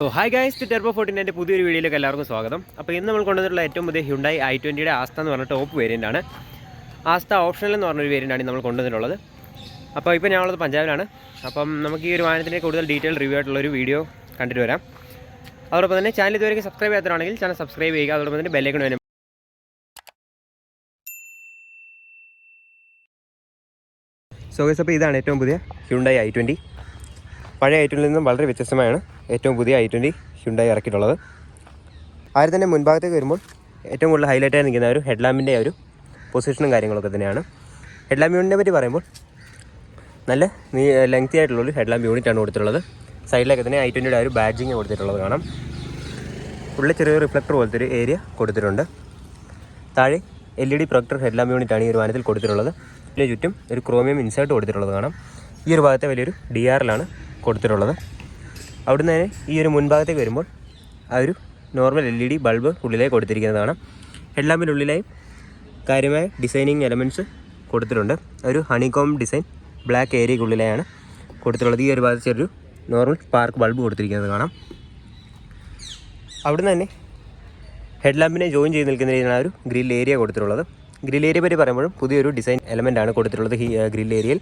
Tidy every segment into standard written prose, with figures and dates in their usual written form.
Hi guys, Turbo 14 പുതിയൊരു വീഡിയോയിലേക്ക് എല്ലാവർക്കും സ്വാഗതം. അപ്പോൾ ഇന്ന് നമ്മൾ കൊണ്ടുവന്നിട്ടുള്ള ഏറ്റവും പുതിയ ഹ്യുണ്ടായി i20യുടെ ആസ്ത എന്ന് പറഞ്ഞ ടോപ്പ് വേരിയൻ്റ് ആണ്. ആസ്ത ഓപ്ഷണൽ എന്ന് പറഞ്ഞൊരു വേരിയൻ്റാണ് നമ്മൾ കൊണ്ടുവന്നിട്ടുള്ളത്. അപ്പോൾ ഇപ്പോൾ ഞാനുള്ളത് പഞ്ചാബിലാണ്. അപ്പം നമുക്ക് ഈ ഒരു വാഹനത്തിൻ്റെ കൂടുതൽ ഡീറ്റെയിൽ റിവ്യൂ ആയിട്ടുള്ളൊരു വീഡിയോ കണ്ടിട്ട് വരാം. അതോടൊപ്പം തന്നെ ചാനൽ ഇതുവരെ സബ്സ്ക്രൈബ് ചെയ്യാത്തതാണെങ്കിൽ ചാനൽ സബ്സ്ക്രൈബ് ചെയ്യുക. അതോടൊപ്പം തന്നെ ബെല്ലൈക്കൺ വേണം. സോ ഗൈസ്, അപ്പോൾ ഇതാണ് ഏറ്റവും പുതിയ ഹ്യുണ്ടായി i20. പഴയ i20യിൽ നിന്നും വളരെ വ്യത്യസ്തമായാണ് ഏറ്റവും പുതിയ i20 ഹ്യുണ്ടായി ഇറക്കിയിട്ടുള്ളത്. ആദ്യം തന്നെ മുൻഭാഗത്തേക്ക് വരുമ്പോൾ ഏറ്റവും കൂടുതൽ ഹൈലൈറ്റായി നിൽക്കുന്ന ഒരു ഹെഡ്ലാമ്പിൻ്റെ ഒരു പൊസിഷനും കാര്യങ്ങളൊക്കെ തന്നെയാണ്. ഹെഡ്ലാമ്പ് യൂണിറ്റിനെ പറ്റി പറയുമ്പോൾ നല്ല ലെങ്തി ആയിട്ടുള്ളൊരു ഹെഡ്ലാമ്പ് യൂണിറ്റാണ് കൊടുത്തിട്ടുള്ളത്. സൈഡിലൊക്കെ തന്നെ i20യുടെ ഒരു ബാഡ്ജിങ് കൊടുത്തിട്ടുള്ളത് കാണാം. ഉള്ളിൽ ചെറിയൊരു റിഫ്ലക്ടർ പോലത്തെ ഒരു ഏരിയ കൊടുത്തിട്ടുണ്ട്. താഴെ LED പ്രൊജക്ടർ ഹെഡ്ലാമ്പ് യൂണിറ്റാണ് ഈ ഒരു വാഹനത്തിൽ കൊടുത്തിട്ടുള്ളത്. ഇതിന് ചുറ്റും ഒരു ക്രോമിയം ഇൻസേർട്ട് കൊടുത്തിട്ടുള്ളത് കാണാം. ഈ ഒരു ഭാഗത്തെ വലിയൊരു DRL കൊടുത്തിട്ടുള്ളത്. അവിടുന്ന് തന്നെ ഈ ഒരു മുൻഭാഗത്തേക്ക് വരുമ്പോൾ ആ ഒരു നോർമൽ LED ബൾബ് ഉള്ളിലേക്ക് കൊടുത്തിരിക്കുന്നത് കാണാം. ഹെഡ്ലാമ്പിൻ്റെ ഉള്ളിലായി കാര്യമായ ഡിസൈനിങ് എലമെൻറ്റ്സ് കൊടുത്തിട്ടുണ്ട്. ഒരു ഹണികോം ഡിസൈൻ ബ്ലാക്ക് ഏരിയയ്ക്കുള്ളിലെയാണ് കൊടുത്തിട്ടുള്ളത്. ഈ ഒരു ഭാഗത്ത് ചെറിയൊരു നോർമൽ സ്പാർക്ക് ബൾബ് കൊടുത്തിരിക്കുന്നത് കാണാം. അവിടുന്ന് തന്നെ ഹെഡ്ലാമ്പിനെ ജോയിൻ ചെയ്ത് നിൽക്കുന്ന രീതിയിലാണ് ഒരു ഗ്രിൽ ഏരിയ കൊടുത്തിട്ടുള്ളത്. ഗ്രിൽ ഏരിയ പറ്റി പറയുമ്പോഴും പുതിയൊരു ഡിസൈൻ എലമെൻ്റാണ് കൊടുത്തിട്ടുള്ളത്. ഈ ഗ്രിൽ ഏരിയയിൽ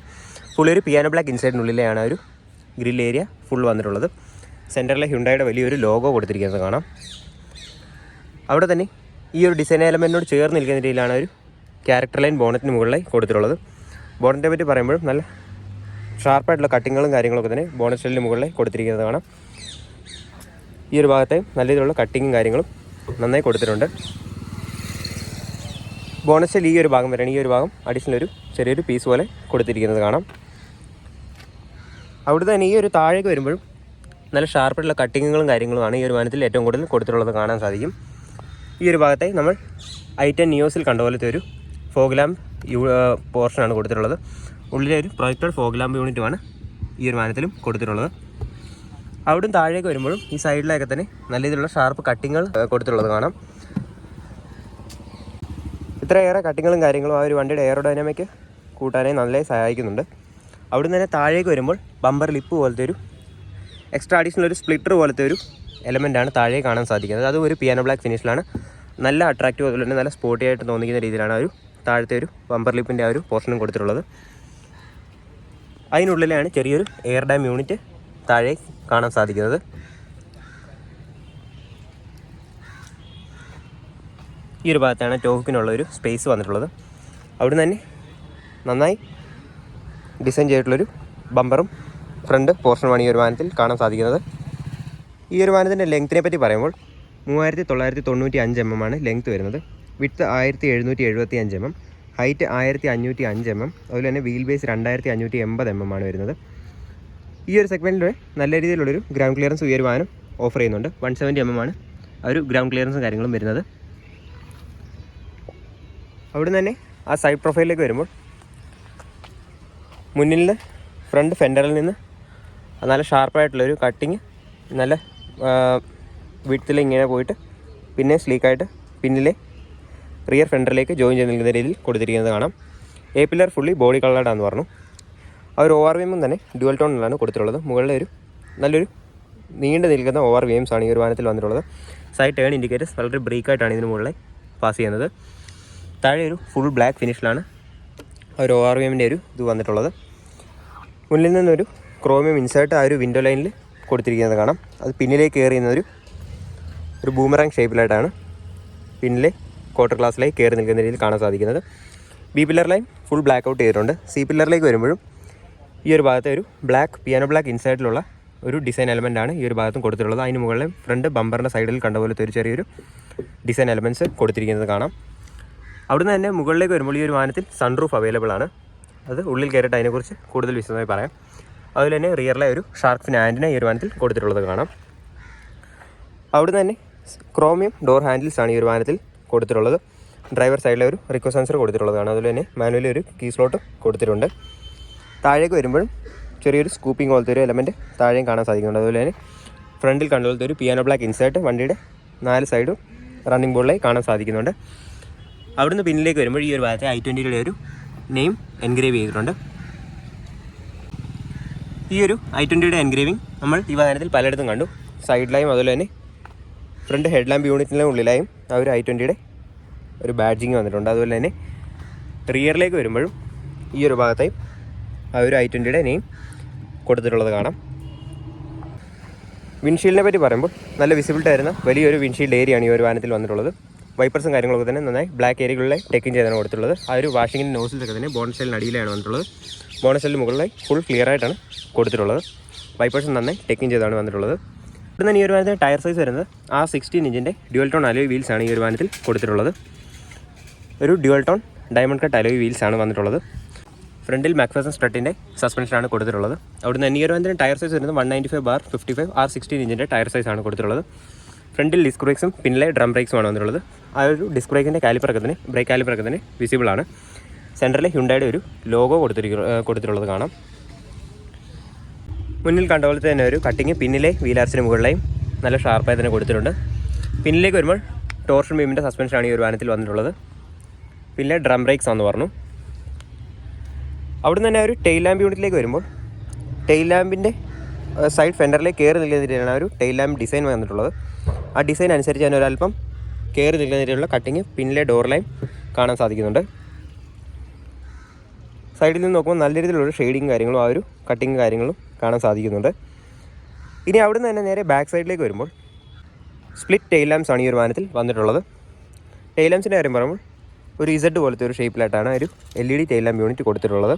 ഫുൾ ഒരു പിയാനോ ബ്ലാക്ക് ഇൻസൈഡിനുള്ളിലെയാണ് ഒരു ഗ്രിൽ ഏരിയ ഫുൾ വന്നിട്ടുള്ളത്. സെൻറ്ററിലെ ഹ്യുണ്ടായിയുടെ വലിയൊരു ലോഗോ കൊടുത്തിരിക്കുന്നത് കാണാം. അവിടെ തന്നെ ഈ ഒരു ഡിസൈൻ എലമെൻറ്റിനോട് ചേർന്ന് നിൽക്കുന്ന രീതിയിലാണ് ഒരു ക്യാരക്ടർ ലൈൻ ബോണറ്റിന് മുകളിലായി കൊടുത്തിട്ടുള്ളത്. ബോണറ്റിനെ പറ്റി പറയുമ്പോഴും നല്ല ഷാർപ്പായിട്ടുള്ള കട്ടിങ്ങുകളും കാര്യങ്ങളൊക്കെ തന്നെ ബോണറ്റ് സ്റ്റൈലിന് മുകളിലായി കൊടുത്തിരിക്കുന്നത് കാണാം. ഈ ഒരു ഭാഗത്തെ നല്ല രീതിയിലുള്ള കട്ടിങ്ങും കാര്യങ്ങളും നന്നായി കൊടുത്തിട്ടുണ്ട്. ബോണറ്റ് സ്റ്റൈൽ ഈ ഒരു ഭാഗം വരെയാണ്. ഈ ഒരു ഭാഗം അഡീഷണൽ ഒരു ചെറിയൊരു പീസ് പോലെ കൊടുത്തിരിക്കുന്നത് കാണാം. അവിടെ തന്നെ ഈ ഒരു താഴേക്ക് വരുമ്പോഴും നല്ല ഷാർപ്പായിട്ടുള്ള കട്ടിങ്ങുകളും കാര്യങ്ങളുമാണ് ഈ ഒരു വാഹനത്തിൽ ഏറ്റവും കൂടുതൽ കൊടുത്തിട്ടുള്ളത് കാണാൻ സാധിക്കും. ഈ ഒരു ഭാഗത്തെ നമ്മൾ i10 നിയോസിൽ കണ്ട പോലത്തെ ഒരു ഫോഗ് ലാമ്പ് പോർഷനാണ് കൊടുത്തിട്ടുള്ളത്. ഉള്ളിലെ ഒരു പ്രൊജക്ടർ ഫോഗ് ലാമ്പ് യൂണിറ്റുമാണ് ഈ ഒരു വാഹനത്തിലും കൊടുത്തിട്ടുള്ളത്. അവിടും താഴേക്ക് വരുമ്പോഴും ഈ സൈഡിലൊക്കെ തന്നെ നല്ല രീതിയിലുള്ള ഷാർപ്പ് കട്ടിങ്ങുകൾ കൊടുത്തിട്ടുള്ളത് കാണാം. ഇത്രയേറെ കട്ടിങ്ങുകളും കാര്യങ്ങളും ആ ഒരു വണ്ടിയുടെ എയറോഡൈനാമിക് കൂട്ടാനായി നല്ലതായി സഹായിക്കുന്നുണ്ട്. അവിടുന്ന് തന്നെ താഴേക്ക് വരുമ്പോൾ ബമ്പർ ലിപ്പ് പോലത്തെ ഒരു എക്സ്ട്രാ അഡീഷണൽ ഒരു സ്പ്ലിറ്റർ പോലത്തെ ഒരു എലമെൻ്റാണ് താഴെ കാണാൻ സാധിക്കുന്നത്. അതും ഒരു പിയാനോ ബ്ലാക്ക് ഫിനിഷിലാണ്. നല്ല അട്രാക്റ്റീവ്, അതുപോലെ തന്നെ നല്ല സ്പോർട്ടി ആയിട്ട് തോന്നിക്കുന്ന രീതിയിലാണ് ഒരു താഴത്തെ ഒരു ബമ്പർ ലിപ്പിൻ്റെ ആ ഒരു പോർഷനും കൊടുത്തിട്ടുള്ളത്. അതിനുള്ളിലാണ് ചെറിയൊരു എയർ ഡാം യൂണിറ്റ് താഴെ കാണാൻ സാധിക്കുന്നത്. ഈ ഒരു ഭാഗത്താണ് ടോപ്പിനുള്ള ഒരു സ്പേസ് വന്നിട്ടുള്ളത്. അവിടുന്ന് തന്നെ നന്നായി ഡിസൈൻ ചെയ്തിട്ടുള്ളൊരു ബമ്പറും ഫ്രണ്ട് പോർഷനുമാണ് ഈ ഒരു വാഹനത്തിൽ കാണാൻ സാധിക്കുന്നത്. ഈ ഒരു വാഹനത്തിൻ്റെ ലെങ്ത്തിനെ പറ്റി പറയുമ്പോൾ 3995 mm ആണ് ലെങ്ത്ത് വരുന്നത്. വിഡ്ത്ത് 1775 mm, ഹൈറ്റ് 1505 mm, അതുപോലെ തന്നെ വീൽ ബേസ് 2580 mm ആണ് വരുന്നത്. ഈ ഒരു സെഗ്മെൻറ്റിലൂടെ നല്ല രീതിയിലുള്ളൊരു ഗ്രൗണ്ട് ക്ലിയറൻസ് ഈ ഒരു വാഹനം ഓഫർ ചെയ്യുന്നുണ്ട്. 170 mm ആണ് ആ ഒരു ഗ്രൗണ്ട് ക്ലിയറൻസും കാര്യങ്ങളും വരുന്നത്. അവിടുന്ന് തന്നെ ആ സൈഡ് പ്രൊഫൈലിലേക്ക് വരുമ്പോൾ മുന്നിൽ ഫ്രണ്ട് ഫെൻഡറിൽ നിന്ന് നല്ല ഷാർപ്പായിട്ടുള്ളൊരു കട്ടിങ് നല്ല വിഡ്ത്തിൽ ഇങ്ങനെ പോയിട്ട് പിന്നെ സ്ലീക്കായിട്ട് പിന്നിലെ റിയർ ഫെൻഡറിലേക്ക് ജോയിൻ ചെയ്ത് നിൽക്കുന്ന രീതിയിൽ കൊടുത്തിരിക്കുന്നത് കാണാം. എ പില്ലർ ഫുള്ളി ബോഡി കളർഡാന്ന് പറഞ്ഞു. ആ ഒരു ORVM തന്നെ ഡ്യുവൽ ടോണിലാണ് കൊടുത്തിട്ടുള്ളത്. മുകളിലെ ഒരു നല്ലൊരു നീണ്ടു നിൽക്കുന്ന ORVMs ആണ് ഈ ഒരു വാഹനത്തിൽ വന്നിട്ടുള്ളത്. സൈഡ് ടേൺ ഇൻഡിക്കേറ്റേഴ്സ് വളരെ ബ്രേക്കായിട്ടാണ് ഇതിന് മുകളിൽ പാസ് ചെയ്യുന്നത്. താഴെ ഒരു ഫുൾ ബ്ലാക്ക് ഫിനിഷിലാണ് ആ ഒരു ORVMൻ്റെ ഒരു ഇത് വന്നിട്ടുള്ളത്. മുന്നിൽ നിന്നൊരു ക്രോമിയം ഇൻസേർട്ട് ആ ഒരു വിൻഡോ ലൈനിൽ കൊടുത്തിരിക്കുന്നത് കാണാം. അത് പിന്നിലേക്ക് കയറി ചെയ്യുന്നൊരു ബൂമറാങ് ഷേപ്പിലായിട്ടാണ് പിന്നിലെ ക്വാർട്ടർ ഗ്ലാസ്സിലേക്ക് കയറി നിൽക്കുന്ന രീതിയിൽ കാണാൻ സാധിക്കുന്നത്. B pillar line full black out ചെയ്തിട്ടുണ്ട്. C പില്ലറിലേക്ക് വരുമ്പോഴും ഈ ഒരു ഭാഗത്തെ ഒരു ബ്ലാക്ക് പിയാനോ ബ്ലാക്ക് ഇൻസൈഡിലുള്ള ഒരു ഡിസൈൻ എലമെൻ്റാണ് ഈ ഒരു ഭാഗത്തും കൊടുത്തിട്ടുള്ളത്. അതിന് മുകളിൽ ഫ്രണ്ട് ബമ്പറിൻ്റെ സൈഡിൽ കണ്ട പോലത്തെ ഒരു ചെറിയൊരു ഡിസൈൻ എലമെൻറ്റ്സ് കൊടുത്തിരിക്കുന്നത് കാണാം. അവിടുന്ന് തന്നെ മുകളിലേക്ക് വരുമ്പോൾ ഈ ഒരു വാഹനത്തിൽ സൺറൂഫ് അവൈലബിൾ ആണ്. അത് ഉള്ളിൽ കയറിയിട്ട് അതിനെക്കുറിച്ച് കൂടുതൽ വിശദമായി പറയാം. അതുപോലെ തന്നെ റിയറിലെ ഒരു ഷാർക്ക് ഫിൻ ആൻറ്റിന ഈ ഒരു വാഹനത്തിൽ കൊടുത്തിട്ടുള്ളത് കാണാം. അവിടുന്ന് തന്നെ ക്രോമിയം ഡോർ ഹാൻഡിൽസ് ആണ് ഈ ഒരു വാഹനത്തിൽ കൊടുത്തിട്ടുള്ളത്. ഡ്രൈവർ സൈഡിലെ ഒരു റിക്വ സെൻസർ കൊടുത്തിട്ടുള്ളത് കാണാം. അതുപോലെ തന്നെ മാനുവലി ഒരു കീ സ്ലോട്ട് കൊടുത്തിട്ടുണ്ട്. താഴേക്ക് വരുമ്പോഴും ചെറിയൊരു സ്കൂപ്പിംഗ് പോലത്തെ ഒരു എലമെൻറ്റ് താഴെയും കാണാൻ സാധിക്കുന്നുണ്ട്. അതുപോലെ തന്നെ ഫ്രണ്ടിൽ കണ്ടുപോലത്തെ ഒരു പിയാനോ ബ്ലാക്ക് ഇൻസേർട്ട് വണ്ടിയുടെ 4 സൈഡും റണ്ണിംഗ് ബോർഡിലായി കാണാൻ സാധിക്കുന്നുണ്ട്. അവിടുന്ന് പിന്നിലേക്ക് വരുമ്പോൾ ഈ ഒരു ഭാഗത്തെ i20യുടെ ഒരു നെയിം എൻഗ്രേവ് ചെയ്തിട്ടുണ്ട്. ഈ ഒരു i20യുടെ എൻഗ്രേവിങ് നമ്മൾ ഈ വാഹനത്തിൽ പലയിടത്തും കണ്ടു. സൈഡിലായും അതുപോലെ തന്നെ ഫ്രണ്ട് ഹെഡ് ലാമ്പ് യൂണിറ്റിൻ്റെ ഉള്ളിലായും ആ ഒരു i20യുടെ ഒരു ബാഡ്ജിങ് വന്നിട്ടുണ്ട്. അതുപോലെ തന്നെ റിയറിലേക്ക് വരുമ്പോഴും ഈ ഒരു ഭാഗത്തായും ആ ഒരു i20യുടെ നെയിം കൊടുത്തിട്ടുള്ളത് കാണാം. വിൻഷീൽഡിനെ പറ്റി പറയുമ്പോൾ നല്ല വിസിബിലിറ്റി ആയിരുന്ന വലിയൊരു വിൻഷീൽഡ് ഏരിയയാണ് ഈ ഒരു വാഹനത്തിൽ വന്നിട്ടുള്ളത്. വൈപ്പേഴ്സും കാര്യങ്ങളൊക്കെ തന്നെ നന്നായി ബ്ലാക്ക് ഏരിയകളിലെ ടെക്കിൻ ചെയ്താണ് കൊടുത്തിട്ടുള്ളത്. ആ ഒരു വാഷിങ്ങിൻ്റെ നോസിലൊക്കെ തന്നെ ബോണറ്റ് ഷെല്ലിന് അടിയിലാണ് വന്നിട്ടുള്ളത്. ബോണറ്റ് ഷെല്ലിന് മുകളിലായി ഫുൾ ക്ലിയർ ആയിട്ടാണ് കൊടുത്തിട്ടുള്ളത്. വൈപ്പേഴ്സും നന്നായി ടെക്കിൻ ചെയ്താണ് വന്നിട്ടുള്ളത്. ഇവിടെ തന്നെ ഈ ഒരു വാഹനത്തിൻ്റെ ടയർ സൈസ് വരുന്നത് ആ 16 ഇഞ്ചിൻ്റെ ഡ്യുവൽ ടോൺ അലോയ് വീൽസാണ് ഈ ഒരു വാഹനത്തിൽ കൊടുത്തിട്ടുള്ളത്. ഒരു dual tone diamond cut alloy വീൽസാണ് വന്നിട്ടുള്ളത്. ഫ്രണ്ടിൽ മാക്ഫേഴ്സൺ സ്ട്രട്ടിൻ്റെ സസ്പെൻഷനാണ് കൊടുത്തിട്ടുള്ളത്. അവിടെ നിന്ന് ഈ ഒരു വാഹനത്തിൻ്റെ ടയർ സൈസ് വരുന്നത് 195/55 R16 ഇഞ്ചിൻ്റെ ടയർ സൈസാണ് കൊടുത്തിട്ടുള്ളത്. ഫ്രണ്ടിൽ ഡിസ്ക് ബ്രേക്സും പിന്നിലെ ഡ്രം ബ്രേക്സുമാണ് വന്നിട്ടുള്ളത്. ആ ഒരു ഡിസ്ക് ബ്രേക്കിൻ്റെ ബ്രേക്ക് കാലിപ്പറൊക്കെ തന്നെ വിസിബിളാണ്. സെൻറ്ററിലെ ഹ്യുണ്ടായുടെ ഒരു ലോഗോ കൊടുത്തിട്ടുള്ളത് കാണാം. മുന്നിൽ കണ്ട പോലെ തന്നെ ഒരു കട്ടിങ് പിന്നിലെ വീലാർസിന് മുകളിലായും നല്ല ഷാർപ്പായി തന്നെ കൊടുത്തിട്ടുണ്ട്. പിന്നിലേക്ക് വരുമ്പോൾ ടോർഷൻ ബീമിൻ്റെ സസ്പെൻഷനാണ് ഈ ഒരു വാഹനത്തിൽ വന്നിട്ടുള്ളത്. പിന്നെ ഡ്രം ബ്രേക്സ് ആണെന്ന് പറഞ്ഞു. അവിടെ നിന്ന് തന്നെ ഒരു ടെയിൽ ലാമ്പ് യൂണിറ്റിലേക്ക് വരുമ്പോൾ ടെയിൽ ലാമ്പിൻ്റെ സൈഡ് ഫെൻഡറിലേക്ക് കയറി നിൽക്കുന്ന രീതിയിലാണ് ആ ഒരു ടെയിൽ ലാമ്പ് ഡിസൈൻ വന്നിട്ടുള്ളത്. ആ ഡിസൈൻ അനുസരിച്ച് തന്നെ ഒരല്പം കയറി നിൽക്കുന്ന രീതിയിലുള്ള കട്ടിങ് പിന്നിലെ ഡോറിലായും കാണാൻ സാധിക്കുന്നുണ്ട്. സൈഡിൽ നിന്ന് നോക്കുമ്പോൾ നല്ല രീതിയിലുള്ള ഷെയ്ഡിങ് കാര്യങ്ങളും ആ ഒരു കട്ടിങ് കാര്യങ്ങളും കാണാൻ സാധിക്കുന്നുണ്ട്. ഇനി അവിടെ നിന്ന് തന്നെ നേരെ ബാക്ക് സൈഡിലേക്ക് വരുമ്പോൾ സ്പ്ലിറ്റ് ടെയിൽ ലാംപ്സ് ആണ് ഈ ഒരു വാഹനത്തിൽ വന്നിട്ടുള്ളത്. ടെയിൽ ലാംപ്സിൻ്റെ കാര്യം പറയുമ്പോൾ ഒരു ഇസഡ് പോലത്തെ ഒരു ഷേപ്പിലായിട്ടാണ് ഒരു LED ടെയിൽ ലാമ്പ് യൂണിറ്റ് കൊടുത്തിട്ടുള്ളത്.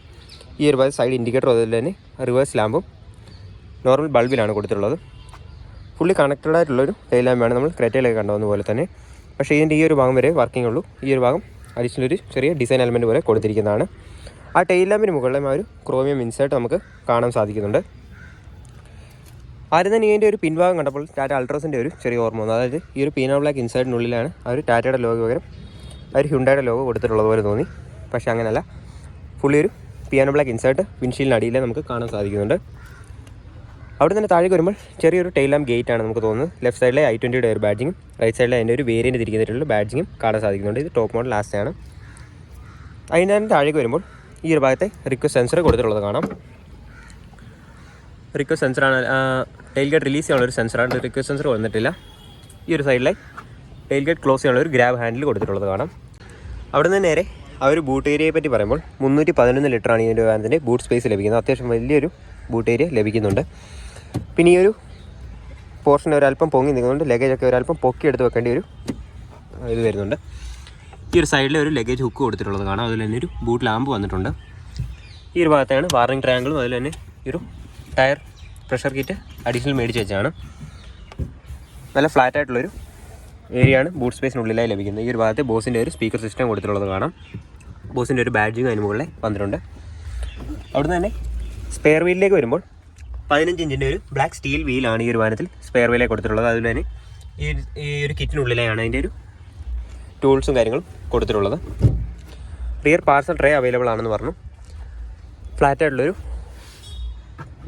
ഈ ഒരു ഭാഗത്ത് സൈഡ് ഇൻഡിക്കേറ്റർ അതുപോലെ തന്നെ റിവേഴ്സ് ലാമ്പും നോർമൽ ബൾബിലാണ് കൊടുത്തിട്ടുള്ളത്. ഫുള്ളി കണക്റ്റഡ് ആയിട്ടുള്ളൊരു ടെയിൽ ലാമ്പാണ് നമ്മൾ ക്രെറ്റയിലൊക്കെ കണ്ടുവന്ന പോലെ തന്നെ. പക്ഷേ ഇതിൻ്റെ ഈ ഒരു ഭാഗം വരെ വർക്കിംഗ് ഉള്ളൂ. ഈ ഒരു ഭാഗം അഡീഷണൽ ഒരു ചെറിയ ഡിസൈൻ എലമെൻറ്റ് പോലെ കൊടുത്തിരിക്കുന്നതാണ്. ആ ടെയിൽ ലാമ്പിന് മുകളിലും ആ ഒരു ക്രോമിയം ഇൻസേർട്ട് നമുക്ക് കാണാൻ സാധിക്കുന്നുണ്ട്. ആദ്യം തന്നെ ഇതിൻ്റെ ഒരു പിൻഭാഗം കണ്ടപ്പോൾ ടാറ്റ അൾട്രോസിൻ്റെ ഒരു ചെറിയ ഓർമ്മ വന്നു. അതായത് ഈ ഒരു പീനോ ബ്ലാക്ക് ഇൻസേർട്ടിനുള്ളിലാണ് ആ ഒരു ടാറ്റയുടെ ലോഗോ പകരം ആ ഒരു ഹ്യുണ്ടായുടെ ലോഗോ കൊടുത്തിട്ടുള്ളത് പോലെ തോന്നി. പക്ഷേ അങ്ങനെയല്ല, ഫുള്ളി ഒരു പിയാനോ ബ്ലാക്ക് ഇൻസേർട്ട് വിൻഷീൽഡിന് അടിയിൽ നമുക്ക് കാണാൻ സാധിക്കുന്നുണ്ട്. അവിടെ തന്നെ താഴേക്ക് വരുമ്പോൾ ചെറിയൊരു ടെയിൽ ലാമ്പ് ഗേറ്റ് ആണ് നമുക്ക് തോന്നുന്നത്. ലെഫ്റ്റ് സൈഡിലെ i20യുടെ ഒരു ബാഡ്ജിങ്ങും റൈറ്റ് സൈഡിലെ അതിൻ്റെ ഒരു വേരിയൻറ്റ് തിരിക്കുന്നതിലുള്ള ബാഡ്ജിങ്ങും കാണാൻ സാധിക്കുന്നുണ്ട്. ഇത് ടോപ്പ് മോഡൽ ലാസ്റ്റാണ്. അതിന് തന്നെ താഴേക്ക് വരുമ്പോൾ ഈ ഒരു ഭാഗത്തെ റിക്വസ്റ്റ് സെൻസർ കൊടുത്തിട്ടുള്ളത് കാണാം. റിക്വസ്റ്റ് സെൻസറാണ്, ടെയിൽ ഗേറ്റ് റിലീസ് ചെയ്യാനുള്ളൊരു സെൻസറാണ്. റിക്വസ്റ്റ് സെൻസർ വന്നിട്ടില്ല. ഈ ഒരു സൈഡിലെ ടെയിൽ ഗേറ്റ് ക്ലോസ് ചെയ്യാനുള്ള ഒരു ഗ്രാബ് ഹാൻഡിൽ കൊടുത്തിട്ടുള്ളത് കാണാം. അവിടെ നിന്ന് നേരെ ആ ഒരു ബൂട്ട് ഏരിയയെ പറ്റി പറയുമ്പോൾ 311 ലിറ്ററാണ് ഈ ഒരു വാഹനത്തിൻ്റെ ബൂട്ട് സ്പേസ് ലഭിക്കുന്നത്. അത്യാവശ്യം വലിയൊരു ബൂട്ട് ഏരിയ ലഭിക്കുന്നുണ്ട്. പിന്നെ ഈ ഒരു പോർഷൻ ഒരല്പം പൊങ്ങി നിൽക്കുന്നുണ്ട്. ലഗേജൊക്കെ ഒരല്പം പൊക്കി എടുത്ത് വെക്കേണ്ട ഒരു ഇത് വരുന്നുണ്ട്. ഈ ഒരു സൈഡിൽ ഒരു ലഗേജ് ഹുക്ക് കൊടുത്തിട്ടുള്ളത് കാണാം. അതുപോലെ തന്നെ ഒരു ബൂട്ട് ലാമ്പ് വന്നിട്ടുണ്ട്. ഈ ഒരു ഭാഗത്താണ് വാർണിംഗ് ട്രയാങ്കിളും അതുപോലെ തന്നെ ഈ ഒരു ടയർ പ്രഷർ കിറ്റ് അഡീഷണൽ മേടിച്ച് വെച്ചാണ്. നല്ല ഫ്ലാറ്റ് ആയിട്ടുള്ളൊരു ഏരിയയാണ് ബൂട്ട് സ്പേസിനുള്ളിലായി ലഭിക്കുന്നത്. ഈ ഒരു ഭാഗത്ത് ബോസിൻ്റെ ഒരു സ്പീക്കർ സിസ്റ്റം കൊടുത്തിട്ടുള്ളത് കാണാം. ബോസിൻ്റെ ഒരു ബാഡ്ജിങ് അതിന് മുകളിൽ വന്നിട്ടുണ്ട്. അവിടുന്ന് തന്നെ സ്പെയർ വീലിലേക്ക് വരുമ്പോൾ 15 ഇഞ്ചിൻ്റെ ഒരു ബ്ലാക്ക് സ്റ്റീൽ വീലാണ് ഈ ഒരു വാഹനത്തിൽ സ്പെയർ വീലേക്ക് കൊടുത്തിട്ടുള്ളത്. അതുപോലെ തന്നെ ഈ ഒരു കിറ്റിനുള്ളിലാണ് അതിൻ്റെ ഒരു ടൂൾസും കാര്യങ്ങളും കൊടുത്തിട്ടുള്ളത്. റിയർ പാർസൽ ട്രേ അവൈലബിൾ ആണെന്ന് പറഞ്ഞു. ഫ്ലാറ്റായിട്ടുള്ളൊരു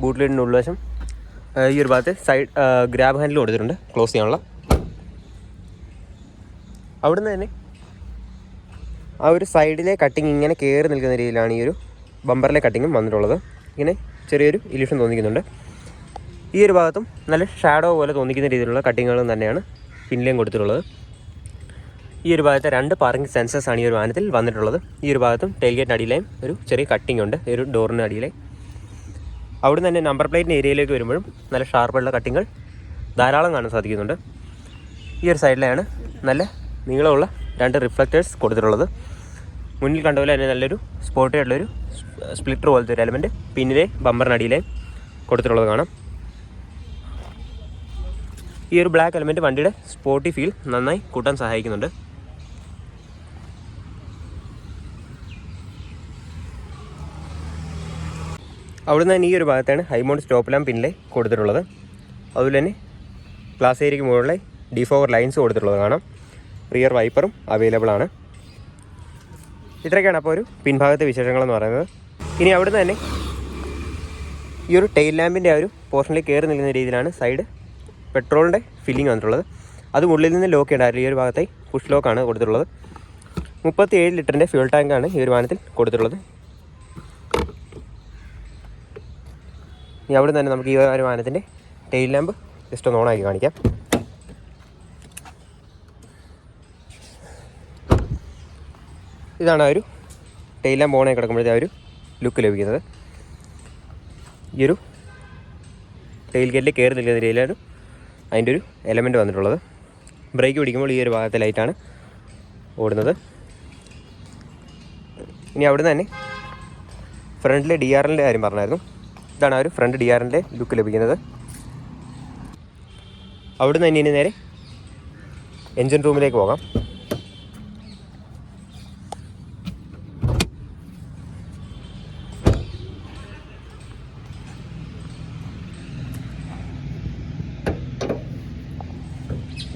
ബൂട്ട് ലീഡിൻ്റെ ഉൾവശം ഈ ഒരു ഭാഗത്ത് സൈഡ് ഗ്രാബ് ഹാൻഡിൽ കൊടുത്തിട്ടുണ്ട് ക്ലോസ് ചെയ്യാനുള്ള. അവിടുന്ന് തന്നെ ആ ഒരു സൈഡിലെ കട്ടിങ് ഇങ്ങനെ കയറി നിൽക്കുന്ന രീതിയിലാണ് ഈ ഒരു ബമ്പറിലെ കട്ടിങ്ങും വന്നിട്ടുള്ളത്. ഇങ്ങനെ ചെറിയൊരു ഇല്യൂഷൻ തോന്നിക്കുന്നുണ്ട്. ഈ ഒരു ഭാഗത്തും നല്ല ഷാഡോ പോലെ തോന്നിക്കുന്ന രീതിയിലുള്ള കട്ടിങ്ങുകളും തന്നെയാണ് പിന്നിലേയും കൊടുത്തിട്ടുള്ളത്. ഈ ഒരു ഭാഗത്തെ 2 പാർക്കിംഗ് സെൻസേഴ്സാണ് ഈ ഒരു വാഹനത്തിൽ വന്നിട്ടുള്ളത്. ഈ ഒരു ഭാഗത്തും ടെയിൽ ഗേറ്റിന് അടിയിലെയും ഒരു ചെറിയ കട്ടിങ് ഉണ്ട്, ഈ ഒരു ഡോറിന് അടിയിലെ. അവിടെ തന്നെ നമ്പർ പ്ലേറ്റിൻ്റെ ഏരിയയിലേക്ക് വരുമ്പോഴും നല്ല ഷാർപ്പുള്ള കട്ടിങ്ങൾ ധാരാളം കാണാൻ സാധിക്കുന്നുണ്ട്. ഈ ഒരു സൈഡിലാണ് നല്ല നീളമുള്ള 2 റിഫ്ലക്റ്റേഴ്സ് കൊടുത്തിട്ടുള്ളത്. മുന്നിൽ കണ്ടപോലെ തന്നെ നല്ലൊരു സ്പോർട്ടി ആയിട്ടുള്ളൊരു സ്പ്ലിറ്റർ പോലത്തെ ഒരു എലമെൻറ്റ് പിന്നിലെ ബമ്പറിനടിയിലെ കൊടുത്തിട്ടുള്ളത് കാണാം. ഈ ഒരു ബ്ലാക്ക് എലമെൻറ്റ് വണ്ടിയുടെ സ്പോർട്ടി ഫീൽ നന്നായി കൂട്ടാൻ സഹായിക്കുന്നുണ്ട്. അവിടുന്ന് തന്നെ ഈ ഒരു ഭാഗത്താണ് ഹൈമൗണ്ട് സ്റ്റോപ്പ് ലാമ്പ് പിന്നിലെ കൊടുത്തിട്ടുള്ളത്. അതുപോലെ തന്നെ ഗ്ലാസ് ഏരിയയ്ക്ക് മുകളിലെ ഡിഫോവർ ലൈൻസ് കൊടുത്തിട്ടുള്ളത് കാണാം. റിയർ വൈപ്പറും അവൈലബിൾ ആണ്. ഇത്രയൊക്കെയാണ് അപ്പോൾ ഒരു പിൻഭാഗത്തെ വിശേഷങ്ങളെന്ന് പറയുന്നത്. ഇനി അവിടുന്ന് തന്നെ ഈ ഒരു ടെയിൽ ലാമ്പിൻ്റെ ആ ഒരു പോർഷനിലേക്ക് കയറി നിൽക്കുന്ന രീതിയിലാണ് സൈഡ് പെട്രോളിൻ്റെ ഫില്ലിംഗ് വന്നിട്ടുള്ളത്. അത് ഉള്ളിൽ നിന്ന് ലോക്ക് ചെയ്യേണ്ട ഈ ഒരു ഭാഗത്തായി പുഷ് ലോക്കാണ് കൊടുത്തിട്ടുള്ളത്. 37 ലിറ്ററിൻ്റെ ഫ്യൂൾ ടാങ്കാണ് ഈ ഒരു വാഹനത്തിൽ കൊടുത്തിട്ടുള്ളത്. ഇനി അവിടെ തന്നെ നമുക്ക് ഈ ഒരു വാഹനത്തിൻ്റെ ടെയിൽ ലാമ്പ് ജസ്റ്റ് ഒന്ന് ഓണാക്കി കാണിക്കാം. ഇതാണ് ആ ഒരു ടെയിൽ ലാമ്പ് ഓണായി കിടക്കുമ്പോഴത്തെ ആ ഒരു ലുക്ക് ലഭിക്കുന്നത്. ഈ ഒരു ടെയിൽ ഗേറ്റിൽ കയറി നിൽക്കുന്ന രീതിയിലാണ് അതിൻ്റെ ഒരു എലമെൻറ്റ് വന്നിട്ടുള്ളത്. ബ്രേക്ക് പിടിക്കുമ്പോൾ ഈ ഒരു ഭാഗത്തെ ലൈറ്റാണ് ഓടുന്നത്. ഇനി അവിടുന്ന് തന്നെ ഫ്രണ്ടിലെ DRLൻ്റെ കാര്യം പറഞ്ഞായിരുന്നു. ഇതാണ് ആ ഒരു ഫ്രണ്ട് DRLൻ്റെ ലുക്ക് ലഭിക്കുന്നത്. അവിടുന്ന് തന്നെ ഇനി നേരെ എൻജിൻ റൂമിലേക്ക് പോകാം.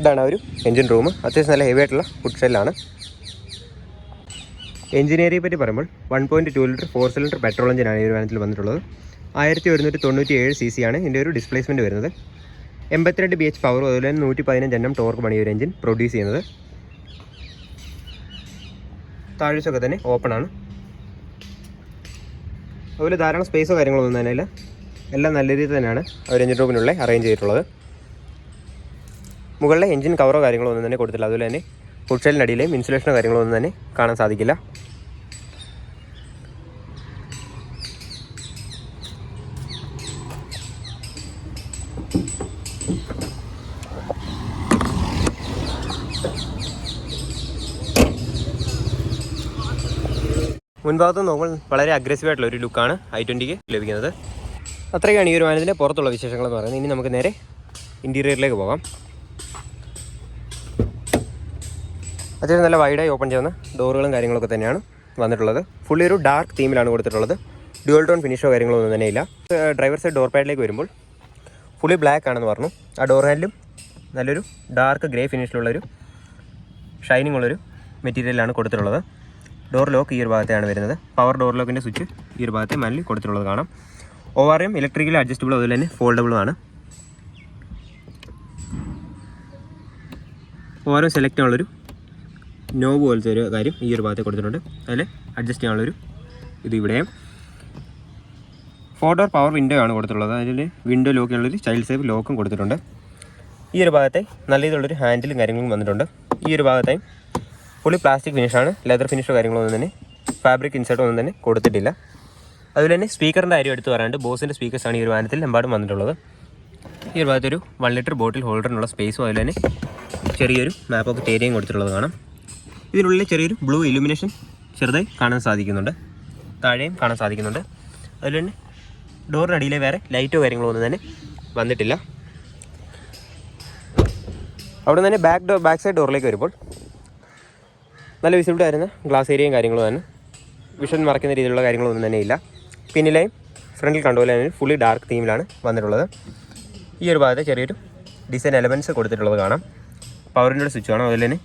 ഇതാണ് ആ ഒരു എൻജിൻ റൂം. അത്യാവശ്യം നല്ല ഹെവി ആയിട്ടുള്ള ഫുഡ് ഷെല്ലാണ്. എഞ്ചിൻ ഏരിയയെ പറ്റി പറയുമ്പോൾ 1.2 ലിറ്റർ 4 സിലിണ്ടർ പെട്രോൾ എഞ്ചിനാണ് ഈ ഒരു വാഹനത്തിൽ വന്നിട്ടുള്ളത്. 1197 cc ആണ് ഇതിൻ്റെ ഒരു ഡിസ്പ്ലേസ്മെൻറ്റ് വരുന്നത്. 82 BH പവർ, അതുപോലെ തന്നെ 115 Nm ടോർക്ക് ആണ് ഈ ഒരു എഞ്ചിൻ പ്രൊഡ്യൂസ് ചെയ്യുന്നത്. താഴ്ചയൊക്കെ തന്നെ ഓപ്പണാണ്. അതുപോലെ ധാരാളം സ്പേസോ കാര്യങ്ങളോ ഒന്നും തന്നെ ഇല്ല. എല്ലാം നല്ല രീതിയിൽ തന്നെയാണ് ആ ഒരു എഞ്ചിൻ റൂമിനുള്ളിൽ അറേഞ്ച് ചെയ്തിട്ടുള്ളത്. മുകളിലെ എഞ്ചിൻ കവറോ കാര്യങ്ങളോ ഒന്നും തന്നെ കൊടുത്തില്ല. അതുപോലെ തന്നെ ഫുഡ് ഷെല്ലിനടിയിലെയും ഇൻസുലേഷനോ കാര്യങ്ങളോ ഒന്നും തന്നെ കാണാൻ സാധിക്കില്ല. മുൻഭാഗത്ത് നോക്കുമ്പോൾ വളരെ അഗ്രസീവായിട്ടുള്ള ഒരു ലുക്കാണ് i20ക്ക് ലഭിക്കുന്നത്. അത്രയൊക്കെയാണ് ഈ ഒരു വാഹനത്തിൻ്റെ പുറത്തുള്ള വിശേഷങ്ങളെന്ന് പറയുന്നത്. ഇനി നമുക്ക് നേരെ ഇൻറ്റീരിയറിലേക്ക് പോകാം. അത്യാവശ്യം നല്ല വൈഡായി ഓപ്പൺ ചെയ്യുന്ന ഡോറുകളും കാര്യങ്ങളൊക്കെ തന്നെയാണ് വന്നിട്ടുള്ളത്. ഫുള്ളി ഒരു ഡാർക്ക് തീമിലാണ് കൊടുത്തിട്ടുള്ളത്. ഡ്യുവൽ ടോൺ ഫിനിഷോ കാര്യങ്ങളോ ഒന്നും തന്നെ ഇല്ല. ഡ്രൈവർ സൈഡ് ഡോർ പാഡിലേക്ക് വരുമ്പോൾ ഫുള്ളി ബ്ലാക്ക് ആണെന്ന് പറഞ്ഞു. ആ ഡോർ ഹാൻഡിലും നല്ലൊരു ഡാർക്ക് ഗ്രേ ഫിനിഷിലുള്ളൊരു ഷൈനിങ് ഉള്ളൊരു മെറ്റീരിയലാണ് കൊടുത്തിട്ടുള്ളത്. ഡോർ ലോക്ക് ഈ ഒരു ഭാഗത്തെയാണ് വരുന്നത്. പവർ ഡോർ ലോക്കിൻ്റെ സ്വിച്ച് ഈ ഒരു ഭാഗത്തെ മാനിൽ കൊടുത്തിട്ടുള്ളത് കാണാം. ORM ഇലക്ട്രിക്കലി അഡ്ജസ്റ്റബിൾ, അതുപോലെ തന്നെ ഫോൾഡബിളും ആണ്. ORM സെലക്ട് ചെയ്യാനുള്ളൊരു നോബ് പോലത്തെ ഒരു കാര്യം ഈ ഒരു ഭാഗത്ത് കൊടുത്തിട്ടുണ്ട്. അതിൽ അഡ്ജസ്റ്റ് ചെയ്യാനുള്ളൊരു ഇത് ഇവിടെയും. 4 ഡോർ പവർ വിൻഡോ ആണ് കൊടുത്തിട്ടുള്ളത്. അതിൽ വിൻഡോ ലോക്ക് ചെയ്യാനുള്ളൊരു ചൈൽഡ് സേഫ് ലോക്കും കൊടുത്തിട്ടുണ്ട്. ഈ ഒരു ഭാഗത്തെ നല്ല രീതിയിലുള്ളൊരു ഹാൻഡിലും കാര്യങ്ങളും വന്നിട്ടുണ്ട്. ഈ ഒരു ഭാഗത്തായും ഫുള്ളി പ്ലാസ്റ്റിക് ഫിനിഷാണ്. ലെതർ ഫിനിഷോ കാര്യങ്ങളൊന്നും തന്നെ ഫാബ്രിക് ഇൻസേർട്ടോ ഒന്നും തന്നെ കൊടുത്തിട്ടില്ല. അതുപോലെ തന്നെ സ്പീക്കറിൻ്റെ കാര്യം എടുത്ത് പറയാണ്ട് ബോസിൻ്റെ സ്പീക്കേഴ്സാണ് ഈ ഒരു വാഹനത്തിൽ എമ്പാടും വന്നിട്ടുള്ളത്. ഈ ഒരു ഭാഗത്തൊരു 1 ലിറ്റർ ബോട്ടിൽ ഹോൾഡറിനുള്ള സ്പേസും അതുപോലെ തന്നെ ചെറിയൊരു മാപ്പ് ഓഫ് ഏരിയയും കൊടുത്തിട്ടുള്ളത് കാണാം. ഇതിനുള്ളിൽ ചെറിയൊരു ബ്ലൂ ഇലുമിനേഷൻ ചെറുതായി കാണാൻ സാധിക്കുന്നുണ്ട്. താഴെയും കാണാൻ സാധിക്കുന്നുണ്ട്. അതുപോലെ തന്നെ ഡോറിനടിയിലെ വേറെ ലൈറ്റോ കാര്യങ്ങളോ ഒന്നും തന്നെ വന്നിട്ടില്ല. അവിടെ നിന്ന് തന്നെ ബാക്ക് സൈഡ് ഡോറിലേക്ക് വരുമ്പോൾ നല്ല വിസിബിലിറ്റി ആയിരുന്ന ഗ്ലാസ് ഏരിയയും കാര്യങ്ങളും തന്നെ വിഷൻ മറക്കുന്ന രീതിയിലുള്ള കാര്യങ്ങളൊന്നും തന്നെ ഇല്ല. പിന്നിലെയും ഫ്രണ്ടിൽ കണ്ടുപോലെ തന്നെ ഫുള്ളി ഡാർക്ക് തീമിലാണ് വന്നിട്ടുള്ളത്. ഈ ഒരു ഭാഗത്ത് ചെറിയൊരു ഡിസൈൻ എലമെൻറ്റ്സ് കൊടുത്തിട്ടുള്ളത് കാണാം. പവറിൻ്റെ സ്വിച്ച് കാണാം. അതുപോലെ തന്നെ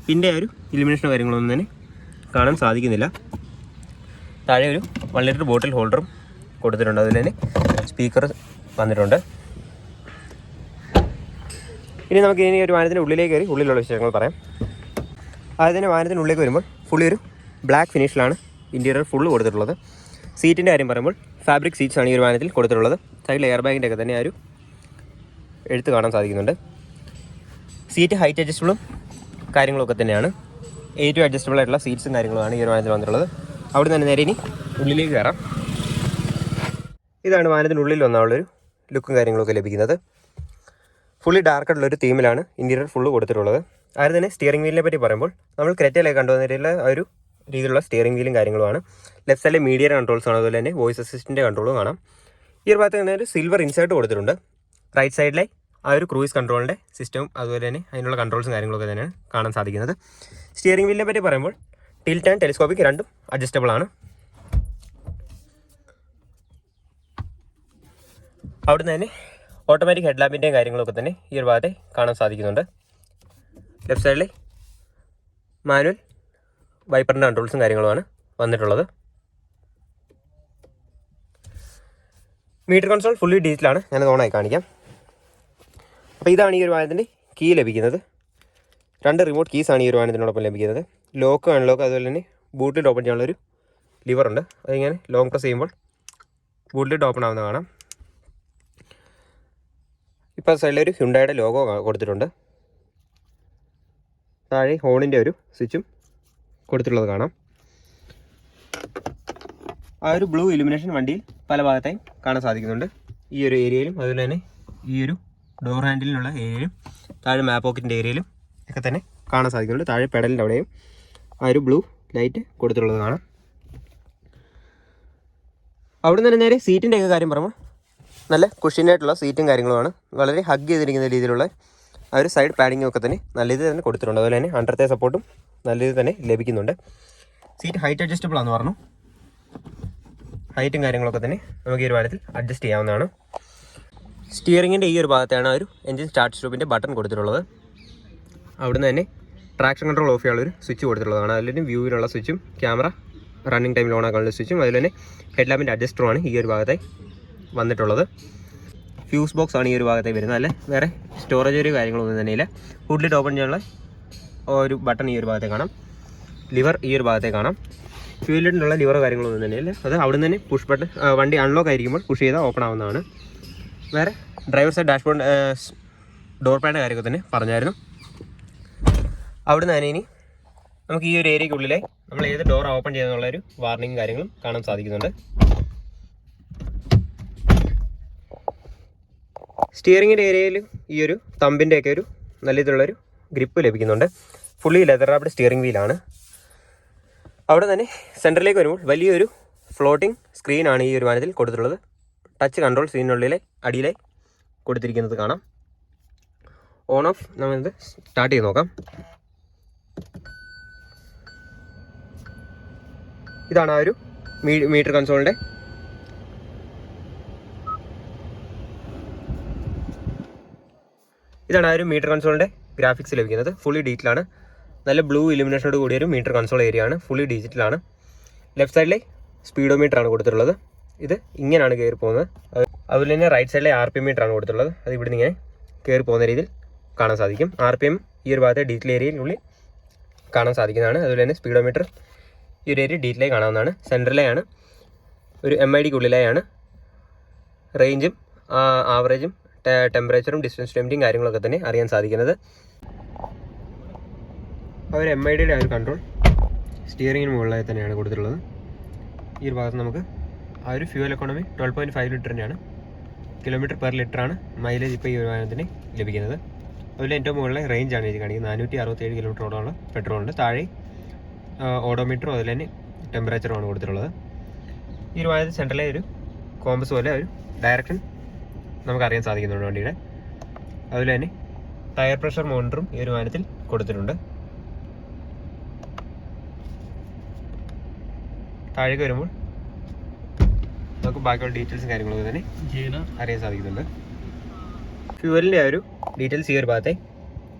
പിൻ്റെ ഒരു ഇലുമിനേഷനോ കാര്യങ്ങളൊന്നും തന്നെ കാണാൻ സാധിക്കുന്നില്ല. താഴെ ഒരു 1 ലിറ്റർ ബോട്ടിൽ ഹോൾഡറും കൊടുത്തിട്ടുണ്ട്. അതുപോലെ തന്നെ സ്പീക്കർ വന്നിട്ടുണ്ട്. ഇനി നമുക്ക് ഇനി ഒരു വാഹനത്തിൻ്റെ ഉള്ളിലേക്ക് കയറി ഉള്ളിലുള്ള വിശേഷങ്ങൾ പറയാം. അതുതന്നെ വാഹനത്തിനുള്ളിലേക്ക് വരുമ്പോൾ ഫുള്ളി ഒരു ബ്ലാക്ക് ഫിനിഷിലാണ് ഇൻറ്റീരിയർ ഫുള്ള് കൊടുത്തിട്ടുള്ളത്. സീറ്റിൻ്റെ കാര്യം പറയുമ്പോൾ ഫാബ്രിക് സീറ്റ്സ് ആണ് ഈ ഒരു വാഹനത്തിൽ കൊടുത്തിട്ടുള്ളത്. സൈഡിൽ എയർ ബാഗിൻ്റെ ഒക്കെ തന്നെ ആ ഒരു എഴുത്ത് കാണാൻ സാധിക്കുന്നുണ്ട്. സീറ്റ് ഹൈറ്റ് അഡ്ജസ്റ്റബിളും കാര്യങ്ങളൊക്കെ തന്നെയാണ്. ഏറ്റവും അഡ്ജസ്റ്റബിൾ ആയിട്ടുള്ള സീറ്റ്സും കാര്യങ്ങളുമാണ് ഈ ഒരു വാഹനത്തിൽ വന്നിട്ടുള്ളത്. അവിടെ നിന്ന് നേരെ ഇനി ഉള്ളിലേക്ക് കയറാം. ഇതാണ് വാഹനത്തിനുള്ളിൽ വന്നുള്ളൊരു ലുക്കും കാര്യങ്ങളൊക്കെ ലഭിക്കുന്നത്. ഫുള്ളി ഡാർക്കായിട്ടുള്ളൊരു തീമിലാണ് ഇൻറ്റീരിയർ ഫുള്ള് കൊടുത്തിട്ടുള്ളത്. ആദ്യം തന്നെ സ്റ്റിയറിംഗ് വീലിനെ പറ്റി പറയുമ്പോൾ നമ്മൾ ക്രെറ്റയിലേക്ക് കണ്ടുവന്നിട്ടുള്ള ഒരു രീതിയിലുള്ള സ്റ്റിയറിംഗ് വീലും കാര്യങ്ങളുമാണ്. ലെഫ്റ്റ് സൈഡിൽ മീഡിയ കൺട്രോൾസ് ആണ്. അതുപോലെ തന്നെ വോയിസ് അസിസ്റ്റൻ്റ് കൺട്രോളും കാണാം. ഈ ഒരു ഭാഗത്ത് തന്നെ ഒരു സിൽവർ ഇൻസേർട്ട് കൊടുത്തിട്ടുണ്ട്. റൈറ്റ് സൈഡിലെ ആ ഒരു ക്രൂയിസ് കൺട്രോളിൻ്റെ സിസ്റ്റവും അതുപോലെ തന്നെ അതിനുള്ള കൺട്രോൾസും കാര്യങ്ങളൊക്കെ തന്നെയാണ് കാണാൻ സാധിക്കുന്നത്. സ്റ്റിയറിംഗ് വീലിനെ പറ്റി പറയുമ്പോൾ ടിൽറ്റ് ആൻഡ് ടെലിസ്കോപ്പിക് രണ്ടും അഡ്ജസ്റ്റബിൾ ആണ്. അവിടുന്ന് തന്നെ ഓട്ടോമാറ്റിക് ഹെഡ് ലാമ്പിൻ്റെയും കാര്യങ്ങളൊക്കെ തന്നെ ഈ ഒരു ഭാഗത്തെ കാണാൻ സാധിക്കുന്നുണ്ട്. ലെഫ്റ്റ് സൈഡിൽ മാനുവൽ വൈപ്പറിൻ്റെ കൺട്രോൾസും കാര്യങ്ങളുമാണ് വന്നിട്ടുള്ളത്. മീറ്റർ കൺസോൾ ഫുള്ളി ഡിജിറ്റലാണ്. ഞാനത് ഓണായി കാണിക്കാം. അപ്പോൾ ഇതാണ് ഈ ഒരു വാഹനത്തിൻ്റെ കീ ലഭിക്കുന്നത്. 2 റിമോട്ട് കീസാണ് ഈ ഒരു വാഹനത്തിനോടൊപ്പം ലഭിക്കുന്നത്. ലോക്ക് അൺലോക്ക് അതുപോലെ തന്നെ ബൂട്ട് ലിഡ് ഓപ്പൺ ചെയ്യാനുള്ളൊരു ലിവറുണ്ട്. അതിങ്ങനെ ലോങ് പ്രസ് ചെയ്യുമ്പോൾ ബൂട്ട് ലിഡ് ഓപ്പൺ ആവുന്ന കാണാം. ഇപ്പോൾ സൈഡിലൊരു ഹ്യുണ്ടായുടെ ലോഗോ കൊടുത്തിട്ടുണ്ട്. താഴെ ഹോണിൻ്റെ ഒരു സ്വിച്ചും കൊടുത്തിട്ടുള്ളത് കാണാം. ആ ഒരു ബ്ലൂ ഇലുമിനേഷൻ വണ്ടിയിൽ പല ഭാഗത്തായും കാണാൻ സാധിക്കുന്നുണ്ട്. ഈ ഒരു ഏരിയയിലും അതുപോലെ തന്നെ ഈ ഒരു ഡോർ ഹാൻഡിലിനുള്ള ഏരിയയിലും താഴെ മാപ്പ് പോക്കറ്റിൻ്റെ ഏരിയയിലും ഒക്കെ തന്നെ കാണാൻ സാധിക്കുന്നുണ്ട്. താഴെ പെഡലിൻ്റെ അവിടെയും ആ ഒരു ബ്ലൂ ലൈറ്റ് കൊടുത്തിട്ടുള്ളത് കാണാം. അവിടെ നിന്ന് നേരെ സീറ്റിൻ്റെ ഒക്കെ കാര്യം പറയുമ്പോൾ നല്ല കുഷ്യനായിട്ടുള്ള സീറ്റും കാര്യങ്ങളുമാണ്. വളരെ ഹഗ് ചെയ്തിരിക്കുന്ന രീതിയിലുള്ള ആ ഒരു സൈഡ് പാഡിങ്ങും ഒക്കെ തന്നെ നല്ല രീതിയിൽ തന്നെ കൊടുത്തിട്ടുണ്ട്. അതുപോലെ തന്നെ അണ്ടർത്തെ സപ്പോർട്ടും നല്ല രീതിയിൽ തന്നെ ലഭിക്കുന്നുണ്ട്. സീറ്റ് ഹൈറ്റ് അഡ്ജസ്റ്റബിൾ ആണെന്ന് പറഞ്ഞു. ഹൈറ്റും കാര്യങ്ങളൊക്കെ തന്നെ നമുക്ക് ഈ ഒരു ഭാഗത്തിൽ അഡ്ജസ്റ്റ് ചെയ്യാവുന്നതാണ്. സ്റ്റിയറിങ്ങിൻ്റെ ഈ ഒരു ഭാഗത്താണ് ഒരു എൻജിൻ സ്റ്റാർട്ട് സ്റ്റോപ്പിൻ്റെ ബട്ടൺ കൊടുത്തിട്ടുള്ളത്. അവിടുന്ന് തന്നെ ട്രാക്ഷൻ കൺട്രോൾ ഓഫ് ചെയ്യാനുള്ളൊരു സ്വിച്ച് കൊടുത്തിട്ടുള്ളതാണ്. അതിലും വ്യൂവിനുള്ള സ്വിച്ചും ക്യാമറ റണ്ണിങ് ടൈമിൽ ഓൺ ആക്കാനുള്ള സ്വിച്ചും അതുപോലെ തന്നെ ഹെഡ്ലാമ്പിൻ്റെ അഡ്ജസ്റ്ററുമാണ് ഈ ഒരു ഭാഗത്തായി വന്നിട്ടുള്ളത്. ഫ്യൂസ് ബോക്സ് ആണ് ഈ ഒരു ഭാഗത്തായി വരുന്നത്. അല്ലേ വേറെ സ്റ്റോറേജ് ഒരു കാര്യങ്ങളൊന്നും തന്നെയില്ല. ഹുഡ് ഓപ്പൺ ചെയ്യാനുള്ള ഒരു ബട്ടൺ ഈ ഒരു ഭാഗത്തെ കാണാം. ലിവർ ഈ ഒരു ഭാഗത്തെ കാണാം. ഫ്യൂലിനുള്ള ലിവറോ കാര്യങ്ങളൊന്നും തന്നെയില്ല. അത് അവിടെ നിന്ന് തന്നെ പുഷ് ബട്ടൺ വണ്ടി അൺലോക്ക് ആയിരിക്കുമ്പോൾ പുഷ് ചെയ്താൽ ഓപ്പൺ ആവുന്നതാണ്. വേറെ ഡ്രൈവർ സൈഡ് ഡാഷ്ബോർഡ് ഡോർ പാഡിൻ്റെ കാര്യമൊക്കെ തന്നെ പറഞ്ഞായിരുന്നു. അവിടെ നിന്ന് തന്നെ ഇനി നമുക്ക് ഈ ഒരു ഏരിയയ്ക്കുള്ളിലെ നമ്മൾ ഏത് ഡോർ ഓപ്പൺ ചെയ്യുന്നുള്ളൊരു വാർണിംഗ് കാര്യങ്ങളും കാണാൻ സാധിക്കുന്നുണ്ട്. സ്റ്റിയറിങ്ങിൻ്റെ ഏരിയയിൽ ഈ ഒരു തമ്പിൻ്റെയൊക്കെ ഒരു നല്ല രീതിയിലുള്ളൊരു ഗ്രിപ്പ് ലഭിക്കുന്നുണ്ട്. ഫുള്ളി ലെതർ റാപ്ഡ് സ്റ്റിയറിംഗ് വീലാണ്. അവിടെ തന്നെ സെൻറ്ററിലേക്ക് വരുമ്പോൾ വലിയൊരു ഫ്ലോട്ടിംഗ് സ്ക്രീനാണ് ഈ ഒരു വാഹനത്തിൽ കൊടുത്തിട്ടുള്ളത്. ടച്ച് കൺട്രോൾ സ്ക്രീനിനുള്ളിലെ അടിയിലെ കൊടുത്തിരിക്കുന്നത് കാണാം. ഓൺ ഓഫ് നമ്മളിത് സ്റ്റാർട്ട് ചെയ്ത് നോക്കാം. ഇതാണ് ആ ഒരു മീറ്റർ കൺസോളിൻ്റെ ഗ്രാഫിക്സ് ലഭിക്കുന്നത്. ഫുള്ളി ഡിജിറ്റലാണ്. നല്ല ബ്ലൂ ഇലുമിനേഷനോട് കൂടിയൊരു മീറ്റർ കൺസോൾ ഏരിയ ആണ്. ഫുള്ളി ഡിജിറ്റലാണ്. ലെഫ്റ്റ് സൈഡിലെ സ്പീഡോമീറ്റർ ആണ് കൊടുത്തിട്ടുള്ളത്. ഇത് ഇങ്ങനെയാണ് കയറി പോകുന്നത്. അതുപോലെ തന്നെ റൈറ്റ് സൈഡിലെ RPM മീറ്റർ ആണ് കൊടുത്തിട്ടുള്ളത്. അത് ഇവിടുന്ന് ഇങ്ങനെ കയറി പോകുന്ന രീതിയിൽ കാണാൻ സാധിക്കും. RPM ഈ ഒരു ഭാഗത്തെ ഡിജിറ്റൽ ഏരിയയിലുള്ളിൽ കാണാൻ സാധിക്കുന്നതാണ്. അതുപോലെ തന്നെ സ്പീഡോമീറ്റർ ഈ ഒരു ഏരിയ ഡീറ്റെയിലായി കാണാവുന്നതാണ്. സെൻറ്ററിലെയാണ് ഒരു MIDക്കുള്ളിലായാണ് റേഞ്ചും ആവറേജും ടെമ്പറേച്ചറും ഡിസ്റ്റൻസ് ലിമിറ്റും കാര്യങ്ങളൊക്കെ തന്നെ അറിയാൻ സാധിക്കുന്നത്. ആ ഒരു MIDയുടെ ആ ഒരു കൺട്രോൾ സ്റ്റിയറിങ്ങിന് മുകളിലായി തന്നെയാണ് കൊടുത്തിട്ടുള്ളത്. ഈ ഒരു ഭാഗത്ത് നമുക്ക് ആ ഒരു ഫ്യൂവൽ എക്കോണമി 12.5 ലിറ്ററിൻ്റെയാണ്. കിലോമീറ്റർ പെർ ലിറ്ററാണ് മൈലേജ് ഇപ്പോൾ ഈ ഒരു വാഹനത്തിന് ലഭിക്കുന്നത്. അതുപോലെ ഏറ്റവും മുകളിലെ റേഞ്ചാണ് ഇത് കാണിക്കുന്നത്. 467 കിലോമീറ്ററോളമുള്ള പെട്രോളുണ്ട്. താഴെ ഓഡോമീറ്ററും അതുപോലെ തന്നെ ടെമ്പറേച്ചറുമാണ് കൊടുത്തിട്ടുള്ളത്. ഈ ഒരു വാഹനത്തിൽ സെൻട്രലിലെ ഒരു കോമ്പസ് പോലെ ഒരു ഡയറക്ഷൻ നമുക്കറിയാൻ സാധിക്കുന്നുണ്ട് വണ്ടിയുടെ. അതുപോലെ തന്നെ ടയർ പ്രഷർ മോണിറ്ററും ഈ ഒരു വാഹനത്തിൽ കൊടുത്തിട്ടുണ്ട്. താഴേക്ക് വരുമ്പോൾ നമുക്ക് ബാക്കിയുള്ള ഡീറ്റെയിൽസും കാര്യങ്ങളൊക്കെ തന്നെ അറിയാൻ സാധിക്കുന്നുണ്ട്. ഫ്യൂവലിൻ്റെ ആ ഒരു ഡീറ്റെയിൽസ് ഈ ഒരു ഭാഗത്തെ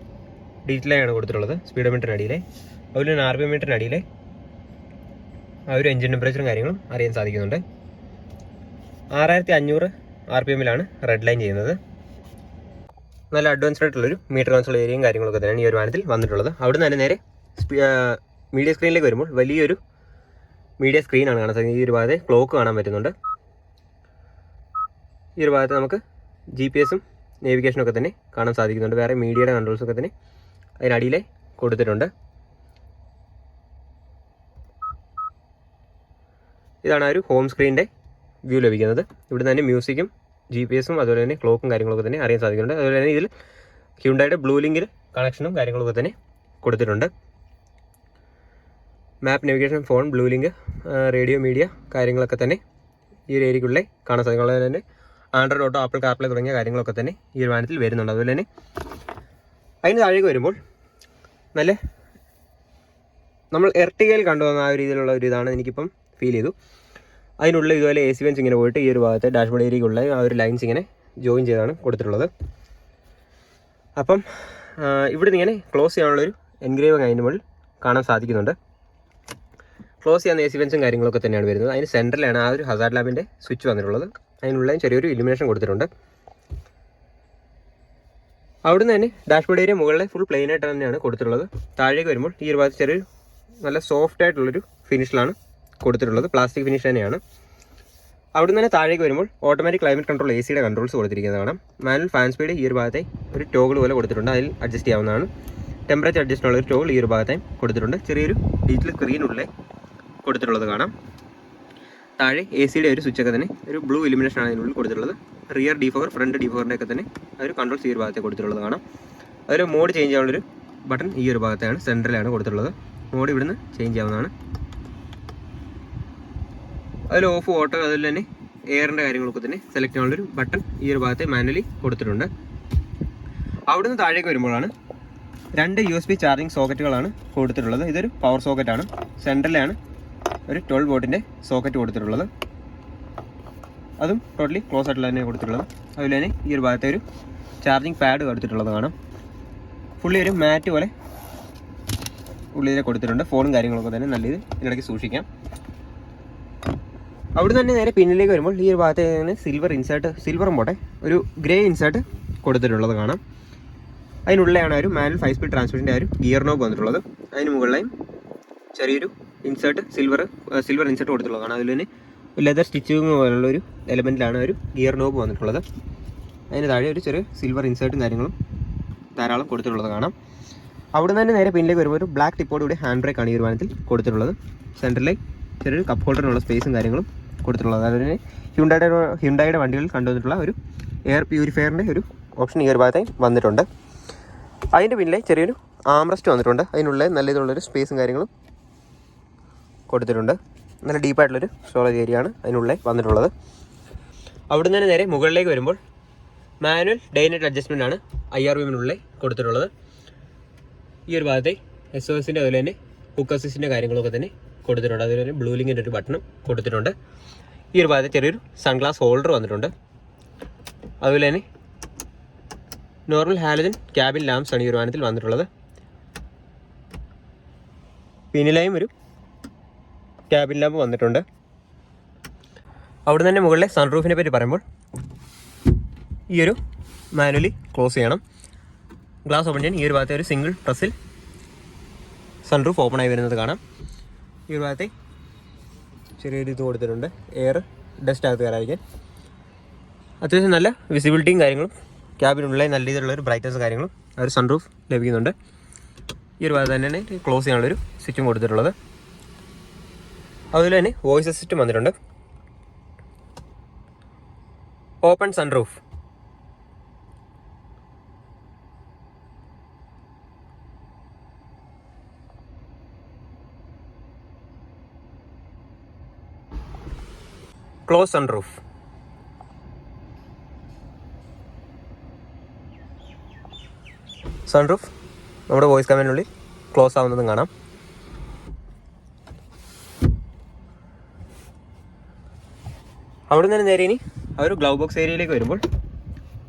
ഡീറ്റെയിലായാണ് കൊടുത്തിട്ടുള്ളത്. സ്പീഡോമീറ്ററിന് അടിയിലെ അതുപോലെ തന്നെ RPM മീറ്ററിന് അടിയിലെ ആ ഒരു എൻജിൻ ടെമ്പറേച്ചറും കാര്യങ്ങളും അറിയാൻ സാധിക്കുന്നുണ്ട്. 6500 RPMലാണ് റെഡ് ലൈൻ ചെയ്യുന്നത്. നല്ല അഡ്വാൻസ്ഡ് ആയിട്ടുള്ളൊരു മീറ്റർ കൺസോൾ ഏരിയയും കാര്യങ്ങളൊക്കെ തന്നെയാണ് ഈ ഒരു വാഹനത്തിൽ വന്നിട്ടുള്ളത്. അവിടെ നിന്ന് തന്നെ നേരെ മീഡിയ സ്ക്രീനിലേക്ക് വരുമ്പോൾ വലിയൊരു മീഡിയ സ്ക്രീനാണ് കാണാൻ സാധിക്കുന്നത്. ഈ ഒരു ഭാഗത്തെ ക്ലോക്ക് കാണാൻ പറ്റുന്നുണ്ട്. ഈ ഒരു ഭാഗത്ത് നമുക്ക് GPS-ഉം നേവിഗേഷനൊക്കെ തന്നെ കാണാൻ സാധിക്കുന്നുണ്ട്. വേറെ മീഡിയയുടെ കൺട്രോൾസൊക്കെ തന്നെ അതിനടിയിലെ കൊടുത്തിട്ടുണ്ട്. ഇതാണ് ആ ഒരു ഹോം സ്ക്രീനിൻ്റെ വ്യൂ ലഭിക്കുന്നത്. ഇവിടെ തന്നെ മ്യൂസിക്കും GPS-ഉം അതുപോലെ തന്നെ ക്ലോക്കും കാര്യങ്ങളൊക്കെ തന്നെ അറിയാൻ സാധിക്കുന്നുണ്ട്. അതുപോലെ തന്നെ ഇതിൽ ഹ്യുണ്ടായുടെ ബ്ലൂ ലിങ്കിൽ കണക്ഷനും കാര്യങ്ങളൊക്കെ തന്നെ കൊടുത്തിട്ടുണ്ട്. Map, navigation, phone, blue link, radio, media കാര്യങ്ങളൊക്കെ തന്നെ ഈ ഒരു ഏരിയയ്ക്കുള്ളിൽ കാണാൻ സാധിക്കും. അതുപോലെ തന്നെ ആൻഡ്രോയിഡ് ഓട്ടോ, ആപ്പിൾ കാർപ്ലേ തുടങ്ങിയ കാര്യങ്ങളൊക്കെ തന്നെ ഈ ഒരു വാഹനത്തിൽ വരുന്നുണ്ട്. അതുപോലെ തന്നെ അതിന് താഴേക്ക് വരുമ്പോൾ നല്ല നമ്മൾ എർട്ടിഗയിൽ കണ്ടുവന്ന ആ ഒരു രീതിയിലുള്ള ഒരു ഇതാണ് എനിക്കിപ്പം ഫീൽ ചെയ്തു. അതിനുള്ളിൽ ഇതുപോലെ AC വെൻസ് ഇങ്ങനെ പോയിട്ട് ഈ ഒരു ഭാഗത്തെ ഡാഷ്ബോർഡ് ഏരിയയ്ക്കുള്ള ആ ഒരു ലൈൻസ് ഇങ്ങനെ ജോയിൻ ചെയ്താണ് കൊടുത്തിട്ടുള്ളത്. അപ്പം ഇവിടുന്ന് ഇങ്ങനെ ക്ലോസ് ചെയ്യാനുള്ളൊരു എൻഗ്രേവ് കഴിഞ്ഞുമ്പോൾ കാണാൻ സാധിക്കുന്നുണ്ട്. ക്ലോസ് ചെയ്യാൻ AC വെൻസും കാര്യങ്ങളൊക്കെ തന്നെയാണ് വരുന്നത്. അതിന് സെൻറ്ററിലാണ് ആ ഒരു ഹസാർഡ് ലാമ്പിൻ്റെ സ്വിച്ച് വന്നിട്ടുള്ളത്. അതിനുള്ള ചെറിയൊരു ഇലുമിനേഷൻ കൊടുത്തിട്ടുണ്ട്. അവിടുന്ന് തന്നെ ഡാഷ്ബോർഡ് ഏരിയ മുകളിലെ ഫുൾ പ്ലെയിൻ ആയിട്ട് തന്നെയാണ് കൊടുത്തിട്ടുള്ളത്. താഴേക്ക് വരുമ്പോൾ ഈ ഒരു ഭാഗത്ത് ചെറിയൊരു നല്ല സോഫ്റ്റ് ആയിട്ടുള്ളൊരു ഫിനിഷിലാണ് കൊടുത്തിട്ടുള്ളത്. പ്ലാസ്റ്റിക് ഫിനിഷ് തന്നെയാണ്. അവിടെ നിന്ന് തന്നെ താഴേക്ക് വരുമ്പോൾ automatic climate control AC controls കൊടുത്തിരിക്കുന്നതാണ്. മാനുവൽ ഫാൻ സ്പീഡ് ഈ ഒരു ഭാഗത്തെ ഒരു ടോഗിൾ പോലെ കൊടുത്തിട്ടുണ്ട്, അതിൽ അഡ്ജസ്റ്റ് ചെയ്യാവുന്നതാണ്. ടെമ്പറേച്ചർ അഡ്ജസ്റ്റ് ഉള്ള ഒരു ടോഗിൾ ഈ ഒരു ഭാഗത്തെ കൊടുത്തിട്ടുണ്ട്. ചെറിയൊരു ഡിജിറ്റൽ സ്ക്രീനുള്ളിൽ കൊടുത്തിട്ടുള്ളത് കാണാം. താഴെ AC ഒരു സ്വിച്ചൊക്കെ തന്നെ ഒരു ബ്ലൂ ഇലുമിനേഷൻ ആണ് അതിനുള്ളിൽ കൊടുത്തിട്ടുള്ളത്. റിയർ ഡിഫോഗർ, ഫ്രണ്ട് ഡിഫോഗറിൻ്റെ ഒക്കെ തന്നെ ഒരു കൺട്രോൾസ് ഈ ഒരു ഭാഗത്തെ കൊടുത്തിട്ടുള്ളത് കാണാം. അതൊരു മോഡ് ചേഞ്ച് ചെയ്യാനുള്ളൊരു ബട്ടൺ ഈ ഒരു ഭാഗത്താണ്, സെൻറ്ററിലാണ് കൊടുത്തിട്ടുള്ളത്. മോഡ് ഇവിടുന്ന് ചേഞ്ച് ചെയ്യാവുന്നതാണ്. അതിൽ ഓഫ്, ഓട്ടോ, അതുപോലെ തന്നെ എയറിൻ്റെ കാര്യങ്ങളൊക്കെ തന്നെ സെലക്ട് ചെയ്യാനുള്ളൊരു ബട്ടൺ ഈ ഒരു ഭാഗത്തെ മാനുവലി കൊടുത്തിട്ടുണ്ട്. അവിടുന്ന് താഴേക്ക് വരുമ്പോഴാണ് 2 USB ചാർജിങ് സോക്കറ്റുകളാണ് കൊടുത്തിട്ടുള്ളത്. ഇതൊരു പവർ സോക്കറ്റാണ്. സെൻറ്ററിലാണ് ഒരു 12 വോട്ടിൻ്റെ സോക്കറ്റ് കൊടുത്തിട്ടുള്ളത്. അതും ടോട്ടലി ക്ലോസ് ആയിട്ടുള്ള തന്നെ കൊടുത്തിട്ടുള്ളത്. അതുപോലെ തന്നെ ഈ ഒരു ഭാഗത്തെ ഒരു ചാർജിങ് പാഡ് കൊടുത്തിട്ടുള്ളത് കാണാം. ഫുള്ളി ഒരു മാറ്റ് പോലെ ഉള്ളിൽ കൊടുത്തിട്ടുണ്ട്. ഫോണും കാര്യങ്ങളൊക്കെ തന്നെ നല്ല ഇതിനിടയ്ക്ക് സൂക്ഷിക്കാം. അവിടെ തന്നെ നേരെ പിന്നിലേക്ക് വരുമ്പോൾ ഈ ഒരു ഭാഗത്ത് സിൽവറും പോട്ടെ ഒരു ഗ്രേ ഇൻസേർട്ട് കൊടുത്തിട്ടുള്ളത് കാണാം. അതിനുള്ളിലാണ് ഒരു മാനുവൽ 5-സ്പീഡ് ട്രാൻസ്മിഷൻ്റെ ഒരു ഗിയർ നോബ് വന്നിട്ടുള്ളത്. അതിന് മുകളിലായും ചെറിയൊരു സിൽവർ ഇൻസേർട്ട് കൊടുത്തിട്ടുള്ളത് കാണാം. അതിൽ തന്നെ ലെതർ സ്റ്റിച്ചിങ് പോലുള്ള ഒരു എലമെൻറ്റിലാണ് ഒരു ഗിയർ നോബ് വന്നിട്ടുള്ളത്. അതിന് താഴെ ഒരു ചെറിയ സിൽവർ ഇൻസേർട്ടും കാര്യങ്ങളും ധാരാളം കൊടുത്തിട്ടുള്ളത് കാണാം. അവിടെ നിന്ന് നേരെ പിന്നിലേക്ക് വരുമ്പോൾ ഒരു ബ്ലാക്ക് ടിപ്പോടുകൂടി ഹാൻഡ് ബ്രേക്കാണ് ഈ ഒരു വാഹനത്തിൽ കൊടുത്തിട്ടുള്ളത്. സെൻറ്ററിലേക്ക് ചെറിയൊരു കപ്പ് ഹോൾഡറിനുള്ള സ്പേസും കാര്യങ്ങളും കൊടുത്തിട്ടുള്ളത്. അതുപോലെ ഹ്യുണ്ടായുടെ വണ്ടികളിൽ കണ്ടുവന്നിട്ടുള്ള ഒരു എയർ പ്യൂരിഫയറിൻ്റെ ഒരു ഓപ്ഷൻ ഈ ഒരു ഭാഗത്തായി വന്നിട്ടുണ്ട്. അതിൻ്റെ പിന്നിലെ ചെറിയൊരു ആംറസ്റ്റ് വന്നിട്ടുണ്ട്. അതിനുള്ളിൽ നല്ല ഇതുള്ളൊരു സ്പേസും കാര്യങ്ങളും കൊടുത്തിട്ടുണ്ട്. നല്ല ഡീപ്പായിട്ടുള്ളൊരു സ്റ്റോറേജ് ഏരിയയാണ് അതിനുള്ളിൽ വന്നിട്ടുള്ളത്. അവിടെ നിന്ന് നേരെ മുകളിലേക്ക് വരുമ്പോൾ മാനുവൽ ഡേ നൈറ്റ് അഡ്ജസ്റ്റ്മെൻ്റ് ആണ് IRVM കൊടുത്തിട്ടുള്ളത്. ഈ ഒരു ഭാഗത്തെ SOSൻ്റെ അതുപോലെ തന്നെ ഹുക്ക് അസിസ്റ്റിൻ്റെ കാര്യങ്ങളൊക്കെ തന്നെ കൊടുത്തിട്ടുണ്ട്. അതുപോലെ തന്നെ ബ്ലൂ ലിങ്കിൻ്റെ ഒരു ബട്ടണും കൊടുത്തിട്ടുണ്ട്. ഈ ഒരു ഭാഗത്ത് ചെറിയൊരു സൺഗ്ലാസ് ഹോൾഡർ വന്നിട്ടുണ്ട്. അതുപോലെ തന്നെ നോർമൽ ഹാലജൻ ക്യാബിൻ ലാംപ്സ് ആണ് ഈ ഒരു വാഹനത്തിൽ വന്നിട്ടുള്ളത്. പിന്നിലായും ഒരു ക്യാബിൻ ലാമ്പ് വന്നിട്ടുണ്ട്. അവിടെ തന്നെ മുകളിലെ സൺറൂഫിനെ പറ്റി പറയുമ്പോൾ ഈ ഒരു മാനുവലി ക്ലോസ് ചെയ്യണം. ഗ്ലാസ് ഓപ്പൺ ചെയ്യാൻ ഈ ഒരു ഭാഗത്തെ ഒരു സിംഗിൾ പ്രസ്സിൽ സൺറൂഫ് ഓപ്പൺ ആയി വരുന്നത് കാണാം. ഈ ഒരു ഭാഗത്തെ ചെറിയൊരു ഇത് കൊടുത്തിട്ടുണ്ട്, എയർ ഡസ്റ്റ് അകത്ത് കയറാതിരിക്കാൻ. അത്യാവശ്യം നല്ല വിസിബിലിറ്റിയും കാര്യങ്ങളും ക്യാബിനുള്ളിൽ നല്ല രീതിയിലുള്ളൊരു ബ്രൈറ്റ്നസ് കാര്യങ്ങളും ആ ഒരു സൺറൂഫ് ലഭിക്കുന്നുണ്ട്. ഈ ഒരു ഭാഗത്ത് തന്നെയാണ് ക്ലോസ് ചെയ്യാനുള്ളൊരു സ്വിച്ചും കൊടുത്തിട്ടുള്ളത്. അതുപോലെ തന്നെ വോയിസ് അസിസ്റ്റും വന്നിട്ടുണ്ട്. Open sunroof, close sunroof, sunroof നമ്മുടെ വോയിസ് കമാൻഡിനുള്ളിൽ ക്ലോസ് ആവുന്നതും കാണാം. അവിടെ നിന്ന് നേരെ ഇനി ആ ഒരു ഗ്ലൗ ബോക്സ് ഏരിയയിലേക്ക് വരുമ്പോൾ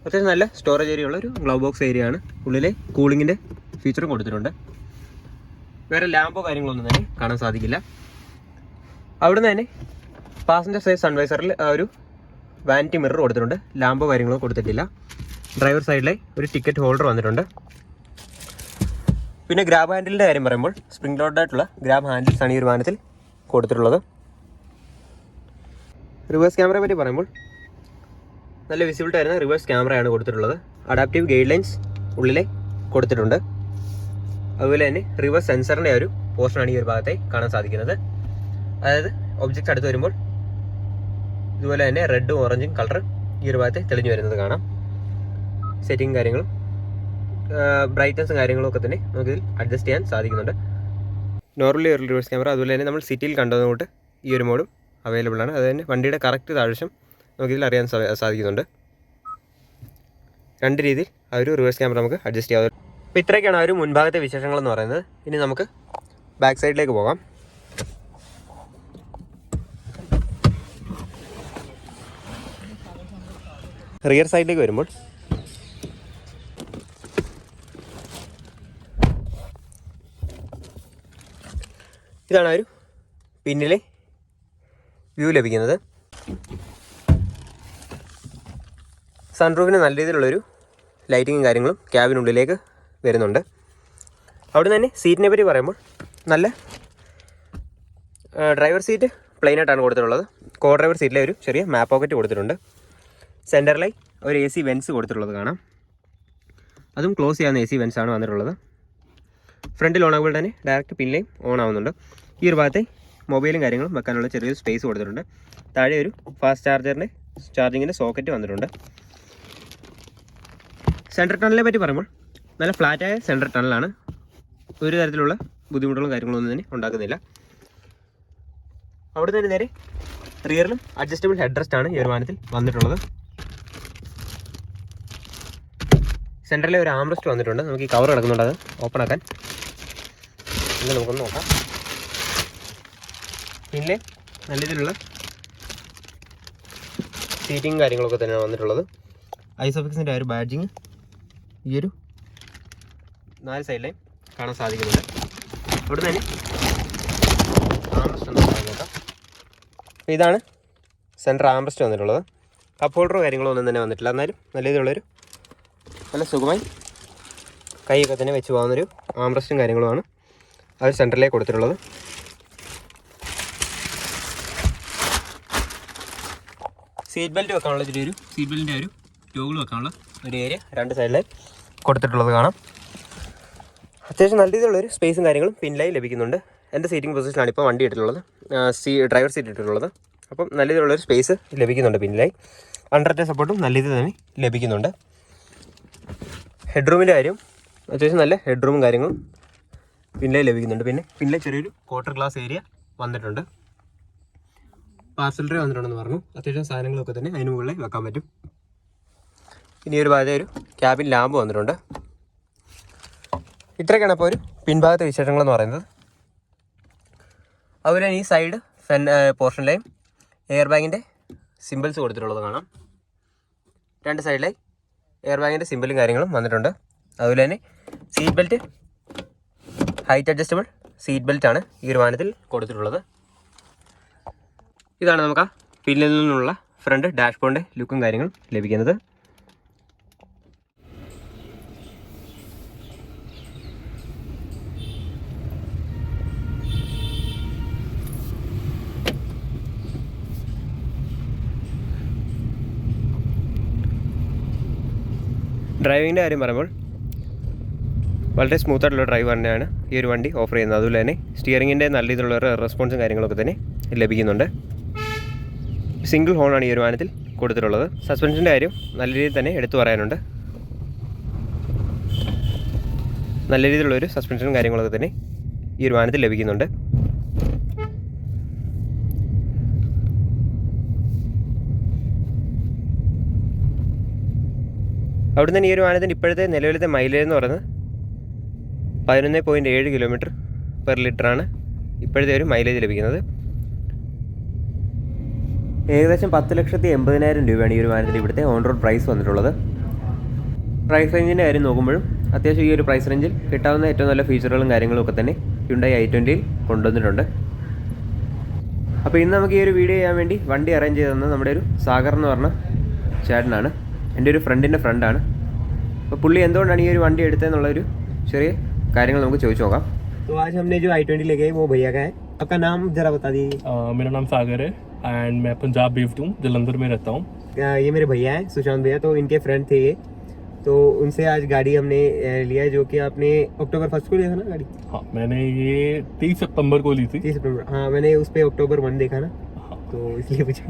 അത്യാവശ്യം നല്ല സ്റ്റോറേജ് ഏരിയ ഉള്ള ഒരു ഗ്ലൗ ബോക്സ് ഏരിയ ആണ്. ഉള്ളിലെ കൂളിങ്ങിൻ്റെ ഫീച്ചറും കൊടുത്തിട്ടുണ്ട്. വേറെ ലാമ്പോ കാര്യങ്ങളൊന്നും തന്നെ കാണാൻ സാധിക്കില്ല. അവിടെ നിന്ന് തന്നെ പാസഞ്ചർ സൈഡ് സൺവൈസറിൽ ആ ഒരു വാനിറ്റി മിറർ കൊടുത്തിട്ടുണ്ട്. ലാമ്പോ കാര്യങ്ങളോ കൊടുത്തിട്ടില്ല. ഡ്രൈവർ സൈഡിലെ ഒരു ടിക്കറ്റ് ഹോൾഡർ വന്നിട്ടുണ്ട്. പിന്നെ ഗ്രാബ് ഹാൻഡിലിൻ്റെ കാര്യം പറയുമ്പോൾ സ്പ്രിംഗ് ലോഡ് ആയിട്ടുള്ള ഗ്രാബ് ഹാൻഡിൽസ് ആണ് ഈ ഒരു വാഹനത്തിൽ കൊടുത്തിട്ടുള്ളത്. റിവേഴ്സ് ക്യാമറയെ പറ്റി പറയുമ്പോൾ നല്ല വിസിബിലിറ്റി ആയിരുന്ന റിവേഴ്സ് ക്യാമറയാണ് കൊടുത്തിട്ടുള്ളത്. അഡാപ്റ്റീവ് ഗൈഡ് ലൈൻസ് ഉള്ളിലെ കൊടുത്തിട്ടുണ്ട്. അതുപോലെ തന്നെ റിവേഴ്സ് സെൻസറിൻ്റെ ഒരു പോർഷനാണ് ഈ ഒരു ഭാഗത്തെ കാണാൻ സാധിക്കുന്നത്. അതായത് ഒബ്ജക്റ്റ് അടുത്ത് വരുമ്പോൾ ഇതുപോലെ തന്നെ റെഡും ഓറഞ്ചും കളർ ഈ ഒരു ഭാഗത്തെ തെളിഞ്ഞു വരുന്നത് കാണാം. സെറ്റിംഗ് കാര്യങ്ങളും ബ്രൈറ്റ്നസും കാര്യങ്ങളും ഒക്കെ തന്നെ നമുക്കിതിൽ അഡ്ജസ്റ്റ് ചെയ്യാൻ സാധിക്കുന്നുണ്ട്. നോർമലി ഒരു റിവേഴ്സ് ക്യാമറ, അതുപോലെ തന്നെ നമ്മൾ സിറ്റിയിൽ കണ്ടതുകൊണ്ട് ഈ ഒരു മോഡും അവൈലബിൾ ആണ്. അത് തന്നെ വണ്ടിയുടെ കറക്റ്റ് താഴ്ചം നമുക്കിതിൽ അറിയാൻ സാധിക്കുന്നുണ്ട്. 2 രീതിയിൽ ആ ഒരു റിവേഴ്സ് ക്യാമറ നമുക്ക് അഡ്ജസ്റ്റ് ചെയ്യാം. അപ്പോൾ ഇത്രയൊക്കെയാണ് ആ ഒരു മുൻഭാഗത്തെ വിശേഷങ്ങളെന്ന് പറയുന്നത്. ഇനി നമുക്ക് ബാക്ക് സൈഡിലേക്ക് പോകാം. റിയർ സൈഡിലേക്ക് വരുമ്പോൾ ഇതാണ് ഒരു പിന്നിലെ വ്യൂ ലഭിക്കുന്നത്. സൺറൂഫിന് നല്ല രീതിയിലുള്ളൊരു ലൈറ്റിങ്ങും കാര്യങ്ങളും ക്യാബിനുള്ളിലേക്ക് വരുന്നുണ്ട്. അവിടെ തന്നെ സീറ്റിനെ പറ്റി പറയുമ്പോൾ നല്ല ഡ്രൈവർ സീറ്റ് പ്ലെയിൻ ആയിട്ടാണ് കൊടുത്തിട്ടുള്ളത്. കോ ഡ്രൈവർ സീറ്റിലെ ഒരു ചെറിയ മാപ്പ് പോക്കറ്റ് കൊടുത്തിട്ടുണ്ട്. സെൻറ്ററിലായി ഒരു AC വെൻസ് കൊടുത്തിട്ടുള്ളത് കാണാം. അതും ക്ലോസ് ചെയ്യാവുന്ന AC വെൻസ് ആണ് വന്നിട്ടുള്ളത്. ഫ്രണ്ടിൽ ഓൺ ആകുമ്പോൾ തന്നെ ഡയറക്റ്റ് പിന്നിലേയും ഓൺ ആവുന്നുണ്ട്. ഈ ഒരു ഭാഗത്തെ മൊബൈലും കാര്യങ്ങളും വെക്കാനുള്ള ചെറിയൊരു സ്പേസ് കൊടുത്തിട്ടുണ്ട്. താഴെ ഒരു ഫാസ്റ്റ് ചാർജറിൻ്റെ ചാർജിങ്ങിൻ്റെ സോക്കറ്റ് വന്നിട്ടുണ്ട്. സെൻട്രൽ ടണലിനെ പറ്റി പറയുമ്പോൾ നല്ല ഫ്ലാറ്റായ സെൻട്രൽ ടണലാണ്. ഒരു തരത്തിലുള്ള ബുദ്ധിമുട്ടുകളും കാര്യങ്ങളൊന്നും തന്നെ ഉണ്ടാക്കുന്നില്ല. അവിടെ തന്നെ നേരെ റിയറിലും അഡ്ജസ്റ്റബിൾ ഹെഡ് റെസ്റ്റ് ആണ് ഈ ഒരു വാഹനത്തിൽ വന്നിട്ടുള്ളത്. സെൻറ്ററിലെ ഒരു ആംറസ്റ്റ് വന്നിട്ടുണ്ട്. നമുക്ക് ഈ കവർ കിടക്കുന്നുണ്ട്, അത് ഓപ്പൺ ആക്കാൻ ഇങ്ങനെ നമുക്കൊന്ന് നോക്കാം. പിന്നെ നല്ല രീതിയിലുള്ള സീറ്റിങ് കാര്യങ്ങളൊക്കെ തന്നെയാണ് വന്നിട്ടുള്ളത്. ഐസോഫിക്സിൻ്റെ ആ ഒരു ബാഡ്ജിങ് ഈ ഒരു 4 സൈഡിലേയും കാണാൻ സാധിക്കുന്നുണ്ട്. അവിടെ തന്നെ ആംറസ്റ്റ് ഒന്ന് നോക്കാം. അപ്പോൾ ഇതാണ് സെൻറ്റർ ആംറസ്റ്റ് വന്നിട്ടുള്ളത്. കപ്പ് ഹോൾഡറോ കാര്യങ്ങളോ ഒന്നും തന്നെ വന്നിട്ടില്ല. എന്നാലും നല്ല രീതിയിലുള്ളൊരു നല്ല സുഖമായി കൈയൊക്കെ തന്നെ വെച്ച് പോകുന്നൊരു ആംറസ്റ്റും കാര്യങ്ങളുമാണ് അവർ സെൻറ്ററിലേക്ക് കൊടുത്തിട്ടുള്ളത്. സീറ്റ് ബെൽറ്റ് വെക്കാനുള്ള ഒരു സീറ്റ് ബെൽറ്റിൻ്റെ ഒരു ടോഗിൾ വെക്കാനുള്ള ഒരു ഏരിയ 2 സൈഡിലായി കൊടുത്തിട്ടുള്ളത് കാണാം. അത്യാവശ്യം നല്ല രീതിയിലുള്ളൊരു സ്പേസും കാര്യങ്ങളും പിന്നിലായി ലഭിക്കുന്നുണ്ട്. എൻ്റെ സീറ്റിംഗ് പൊസിഷനാണ് ഇപ്പോൾ വണ്ടി ഇട്ടിട്ടുള്ളത്, ഡ്രൈവർ സീറ്റ് ഇട്ടിട്ടുള്ളത്. അപ്പം നല്ല രീതിയിലുള്ളൊരു സ്പേസ് ലഭിക്കുന്നുണ്ട് പിന്നിലായി. അണ്ടർറ്റ സപ്പോർട്ടും നല്ല രീതിയിൽ തന്നെ ലഭിക്കുന്നുണ്ട്. ഹെഡ് റൂമിൻ്റെ കാര്യം അത്യാവശ്യം നല്ല ഹെഡ് റൂമും കാര്യങ്ങളും പിന്നിലായി ലഭിക്കുന്നുണ്ട്. പിന്നെ പിന്നിലെ ചെറിയൊരു ക്വാർട്ടർ ഗ്ലാസ് ഏരിയ വന്നിട്ടുണ്ട്. പാർസൽ ട്രേ വന്നിട്ടുണ്ടെന്ന് പറഞ്ഞു. അത്യാവശ്യം സാധനങ്ങളൊക്കെ തന്നെ അതിന് മുകളിൽ വെക്കാൻ പറ്റും. ഇനി ഒരു ഭാഗത്തെ ഒരു ക്യാബിൻ ലാമ്പ് വന്നിട്ടുണ്ട്. ഇത്രയൊക്കെയാണ് അപ്പോൾ ഒരു പിൻഭാഗത്തെ വിശേഷങ്ങളെന്ന് പറയുന്നത്. അതുപോലെ ഈ സൈഡ് പോർഷനിലെയും എയർ ബാഗിൻ്റെ സിമ്പിൾസ് കൊടുത്തിട്ടുള്ളത് കാണാം. 2 സൈഡിലായി എയർ ബാഗിൻ്റെ സിമ്പിളും കാര്യങ്ങളും വന്നിട്ടുണ്ട്. അതുപോലെ തന്നെ seat belt height adjustable seat ബെൽറ്റാണ് ഈ ഒരു വാഹനത്തിൽ കൊടുത്തിട്ടുള്ളത്. ഇതാണ് നമുക്ക് ആ പിന്നിൽ നിന്നുള്ള ഫ്രണ്ട് ഡാഷ്ബോർഡിൻ്റെ ലുക്കും കാര്യങ്ങളും ലഭിക്കുന്നത്. ഡ്രൈവിങ്ങിൻ്റെ കാര്യം പറയുമ്പോൾ വളരെ സ്മൂത്തായിട്ടുള്ള ഡ്രൈവ് തന്നെയാണ് ഈ ഒരു വണ്ടി ഓഫർ ചെയ്യുന്നത്. അതുപോലെ തന്നെ സ്റ്റിയറിങ്ങിൻ്റെ നല്ല രീതിയിലുള്ള റെസ്പോൺസും കാര്യങ്ങളൊക്കെ തന്നെ ലഭിക്കുന്നുണ്ട്. സിംഗിൾ ഹോണാണ് ഈ ഒരു വാഹനത്തിൽ കൊടുത്തിട്ടുള്ളത്. സസ്പെൻഷൻ്റെ കാര്യം നല്ല രീതിയിൽ തന്നെ എടുത്തു പറയാനുണ്ട്. നല്ല രീതിയിലുള്ളൊരു സസ്പെൻഷനും കാര്യങ്ങളൊക്കെ തന്നെ ഈ ഒരു വാഹനത്തിൽ ലഭിക്കുന്നുണ്ട്. അവിടെ നിന്ന് ഈ ഒരു വാഹനത്തിൻ്റെ ഇപ്പോഴത്തെ നിലവിലത്തെ മൈലേജ് എന്ന് പറയുന്നത് 11.7 കിലോമീറ്റർ പെർ ലിറ്ററാണ് ഇപ്പോഴത്തെ ഒരു മൈലേജ് ലഭിക്കുന്നത്. ഏകദേശം 10,80,000 രൂപയാണ് ഈ ഒരു വാഹനത്തിൽ ഇവിടുത്തെ ഓൺ റോഡ് പ്രൈസ് വന്നിട്ടുള്ളത്. പ്രൈസ് റേഞ്ചിൻ്റെ കാര്യം നോക്കുമ്പോഴും അത്യാവശ്യം ഈ ഒരു പ്രൈസ് റേഞ്ചിൽ കിട്ടാവുന്ന ഏറ്റവും നല്ല ഫീച്ചറുകളും കാര്യങ്ങളും ഒക്കെ തന്നെ ഹ്യുണ്ടായി i20യിൽ കൊണ്ടുവന്നിട്ടുണ്ട്. അപ്പോൾ ഇന്ന് നമുക്ക് ഈ ഒരു വീഡിയോ ചെയ്യാൻ വേണ്ടി വണ്ടി അറേഞ്ച് ചെയ്ത് തന്നത് നമ്മുടെ ഒരു സാഗർ എന്ന് പറഞ്ഞ ചേട്ടനാണ്. എൻ്റെ ഒരു ഫ്രണ്ടിൻ്റെ ഫ്രണ്ടാണ്. അപ്പോൾ പുള്ളി എന്തുകൊണ്ടാണ് ഈ ഒരു വണ്ടി എടുത്തതെന്നുള്ളൊരു ചെറിയ കാര്യങ്ങൾ നമുക്ക് ചോദിച്ചു നോക്കാം. तो आज हमने जो i20 लेके वो भैया का है. आपका नाम जरा बता दीजिए. मेरा नाम सागर है एंड मैं पंजाब बेस्ड हूँ, जलंधर में रहता हूँ. ये मेरे भैया हैं सुशांत भैया, तो इनके फ्रेंड थे ये, तो उनसे आज गाड़ी हमने लिया, जो कि आपने अक्टूबर 1 को लिया था ना गाड़ी? हाँ, मैंने ये 30 सितंबर को ली थी. 30 सितंबर, हाँ मैंने उस पर October 1 देखा ना, तो इसलिए पूछा.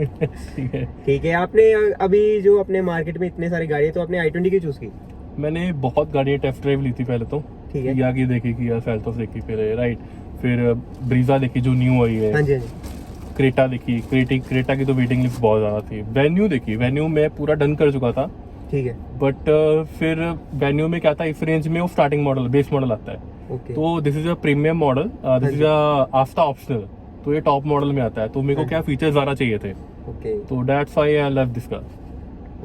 ठीक है. आपने अभी जो अपने मार्केट में इतने सारी गाड़ी है, तो आपने i20 क्यों चूज की? मैंने बहुत गाड़ियाँ टेस्ट ड्राइव ली थी पहले तो. ठीक है. किया की देखी, किया सेल्टोस देखी पहले, राइट. फिर ब्रीजा देखी जो न्यू आई है. हाँ जी. क्रेटा देखी. क्रेटा की तो वेटिंग लिस्ट बहुत ज़्यादा थी. वेन्यू देखी. वेन्यू मैं पूरा डन कर चुका था. ठीक है. बट फिर वेन्यू में क्या था, इस रेंज में वो स्टार्टिंग मॉडल बेस मॉडल आता है. Okay. तो this is a premium model, this is a after optional, तो ये टॉप मॉडल में आता है. तो मेरे को क्या फीचर्स ज़्यादा चाहिए थे. Okay. तो that's why I love this car.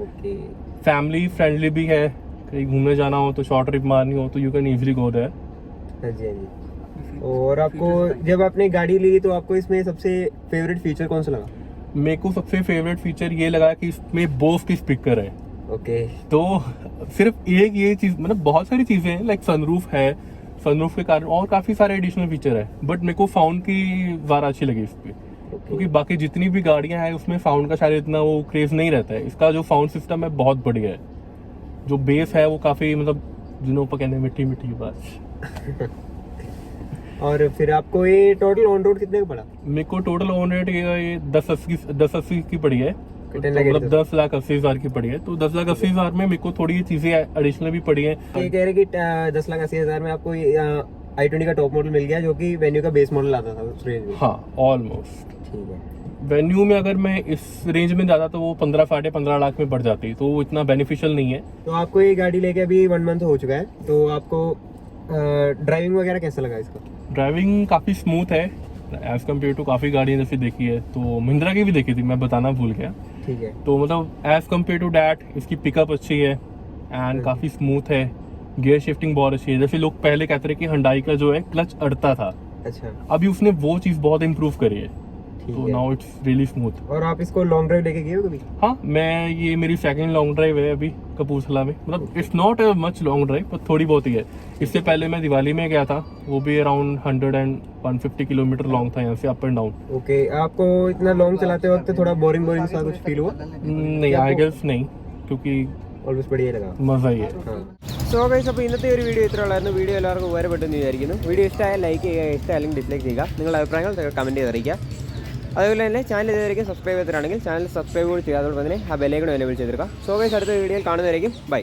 Okay. Family friendly भी है. कहीं घूमने जाना हो तो शॉर्ट ट्रिप मारनी हो तो you can easily go there. हाँ जी, हाँ जी. और आपको जब आपने गाड़ी ली तो आपको इसमें सबसे फेवरेट फीचर कौन सा लगा? मेरे को सबसे फेवरेट फीचर ये लगा कि इसमें बोस की स्पीकर है. ओके. तो सिर्फ एक ये चीज़, मतलब बहुत सारी चीज़ें हैं, लाइक सनरूफ है, सनरूफ के कारण और काफ़ी सारे एडिशनल फीचर है, बट मेरे को साउंड की ज़्यादा अच्छी लगी इस पर. क्योंकि बाकी जितनी भी गाड़ियां हैं उसमें साउंड का शायद इतना वो क्रेज नहीं रहता है। इसका जो साउंड सिस्टम है बहुत बढ़िया है, जो बेस है वो काफी मतलब जिन्हों पर कहने मीठी मीठी बात। और फिर आपको ये टोटल ऑन रोड कितने का पड़ा? मेरे को टोटल ऑन रेट ये 1080 की पड़ी है, कितने लगे मतलब 10,80,000 की पड़ी है। तो 10,80,000 में मेरे को थोड़ी चीजें एडिशनल भी पड़ी है। ये कह रहे कि 10,80,000 में आपको i20 का टॉप मॉडल मिल गया जो कि वेन्यू का बेस मॉडल आता था उस रेंज में। हाँ ऑलमोस्ट। ठीक है। वेन्यू में अगर मैं इस रेंज में जाता तो वो 15-15.5 लाख में बढ़ जाती, तो वो इतना बेनिफिशियल नहीं है। तो आपको ये गाड़ी लेके अभी 1 मंथ हो चुका है, तो आपको ड्राइविंग वगैरह कैसा लगा इसका? ड्राइविंग काफ़ी स्मूथ है एज कम्पेयर टू काफ़ी गाड़ियाँ जैसे देखी है, तो महिंद्रा की भी देखी थी, मैं बताना भूल गया। ठीक है। तो मतलब एज कम्पेयर टू डैट इसकी पिकअप अच्छी है एंड काफ़ी स्मूथ है। गियर शिफ्टिंग बहुत अच्छी है। जैसे लोग पहले कहते रहे कि हुंडई का जो है क्लच अड़ता था, अच्छा, अभी उसने वो चीज़ बहुत इम्प्रूव करी है, तो नाउ इट्स रियली स्मूथ। और आप इसको लॉन्ग ड्राइव लेके गए हो कभी? हाँ, मैं ये मेरी सेकंड लॉन्ग ड्राइव है अभी कपूरथला में। मतलब it's not a much long drive पर थोड़ी बहुत ही है। इससे पहले मैं दिवाली में गया था, वो भी अराउंड 150 किलोमीटर लॉन्ग था यहाँ से अप एंड डाउन। ओके, आपको इतना लॉन्ग चलाते वक्त थोड़ा बोरिंग सा कुछ फील हुआ? नहीं, आई गेस नहीं, क्योंकि ഓൾമോസ്റ്റ് बढ़िया लगा. മസായി. സോ ഗൈസ്, അപ്പോൾ ഇന്നത്തെ ഒരു വീഡിയോ ഇത്ര ഉള്ളായിരുന്നു. വീഡിയോ എല്ലാവർക്കും ഉപകാരപ്പെട്ടെന്ന് വിചാരിക്കുന്നു. വീഡിയോ ഇഷ്ടമായാൽ ലൈക്ക് ചെയ്യുക, ഇഷ്ടമായാലും ഡിസ്ലൈക്ക് ചെയ്യുക. നിങ്ങളുടെ അഭിപ്രായങ്ങൾ കമൻറ്റ് ചെയ്ത് അറിയിക്കുക. അതുപോലെ തന്നെ ചാനൽ ഇതുവരെയും സബ്സ്ക്രൈബ് ചെയ്തിട്ടാണെങ്കിൽ ചാനൽ സബ്സ്ക്രൈബ് കൂടി ചെയ്യുക. അതോടൊപ്പം തന്നെ ആ ബെല്ലൈക്കൺ എനേബിൾ ചെയ്തെടുക്കുക. സോ ഗൈസ്, അടുത്ത വീഡിയോയിൽ കാണുന്നവരേക്കും ബൈ.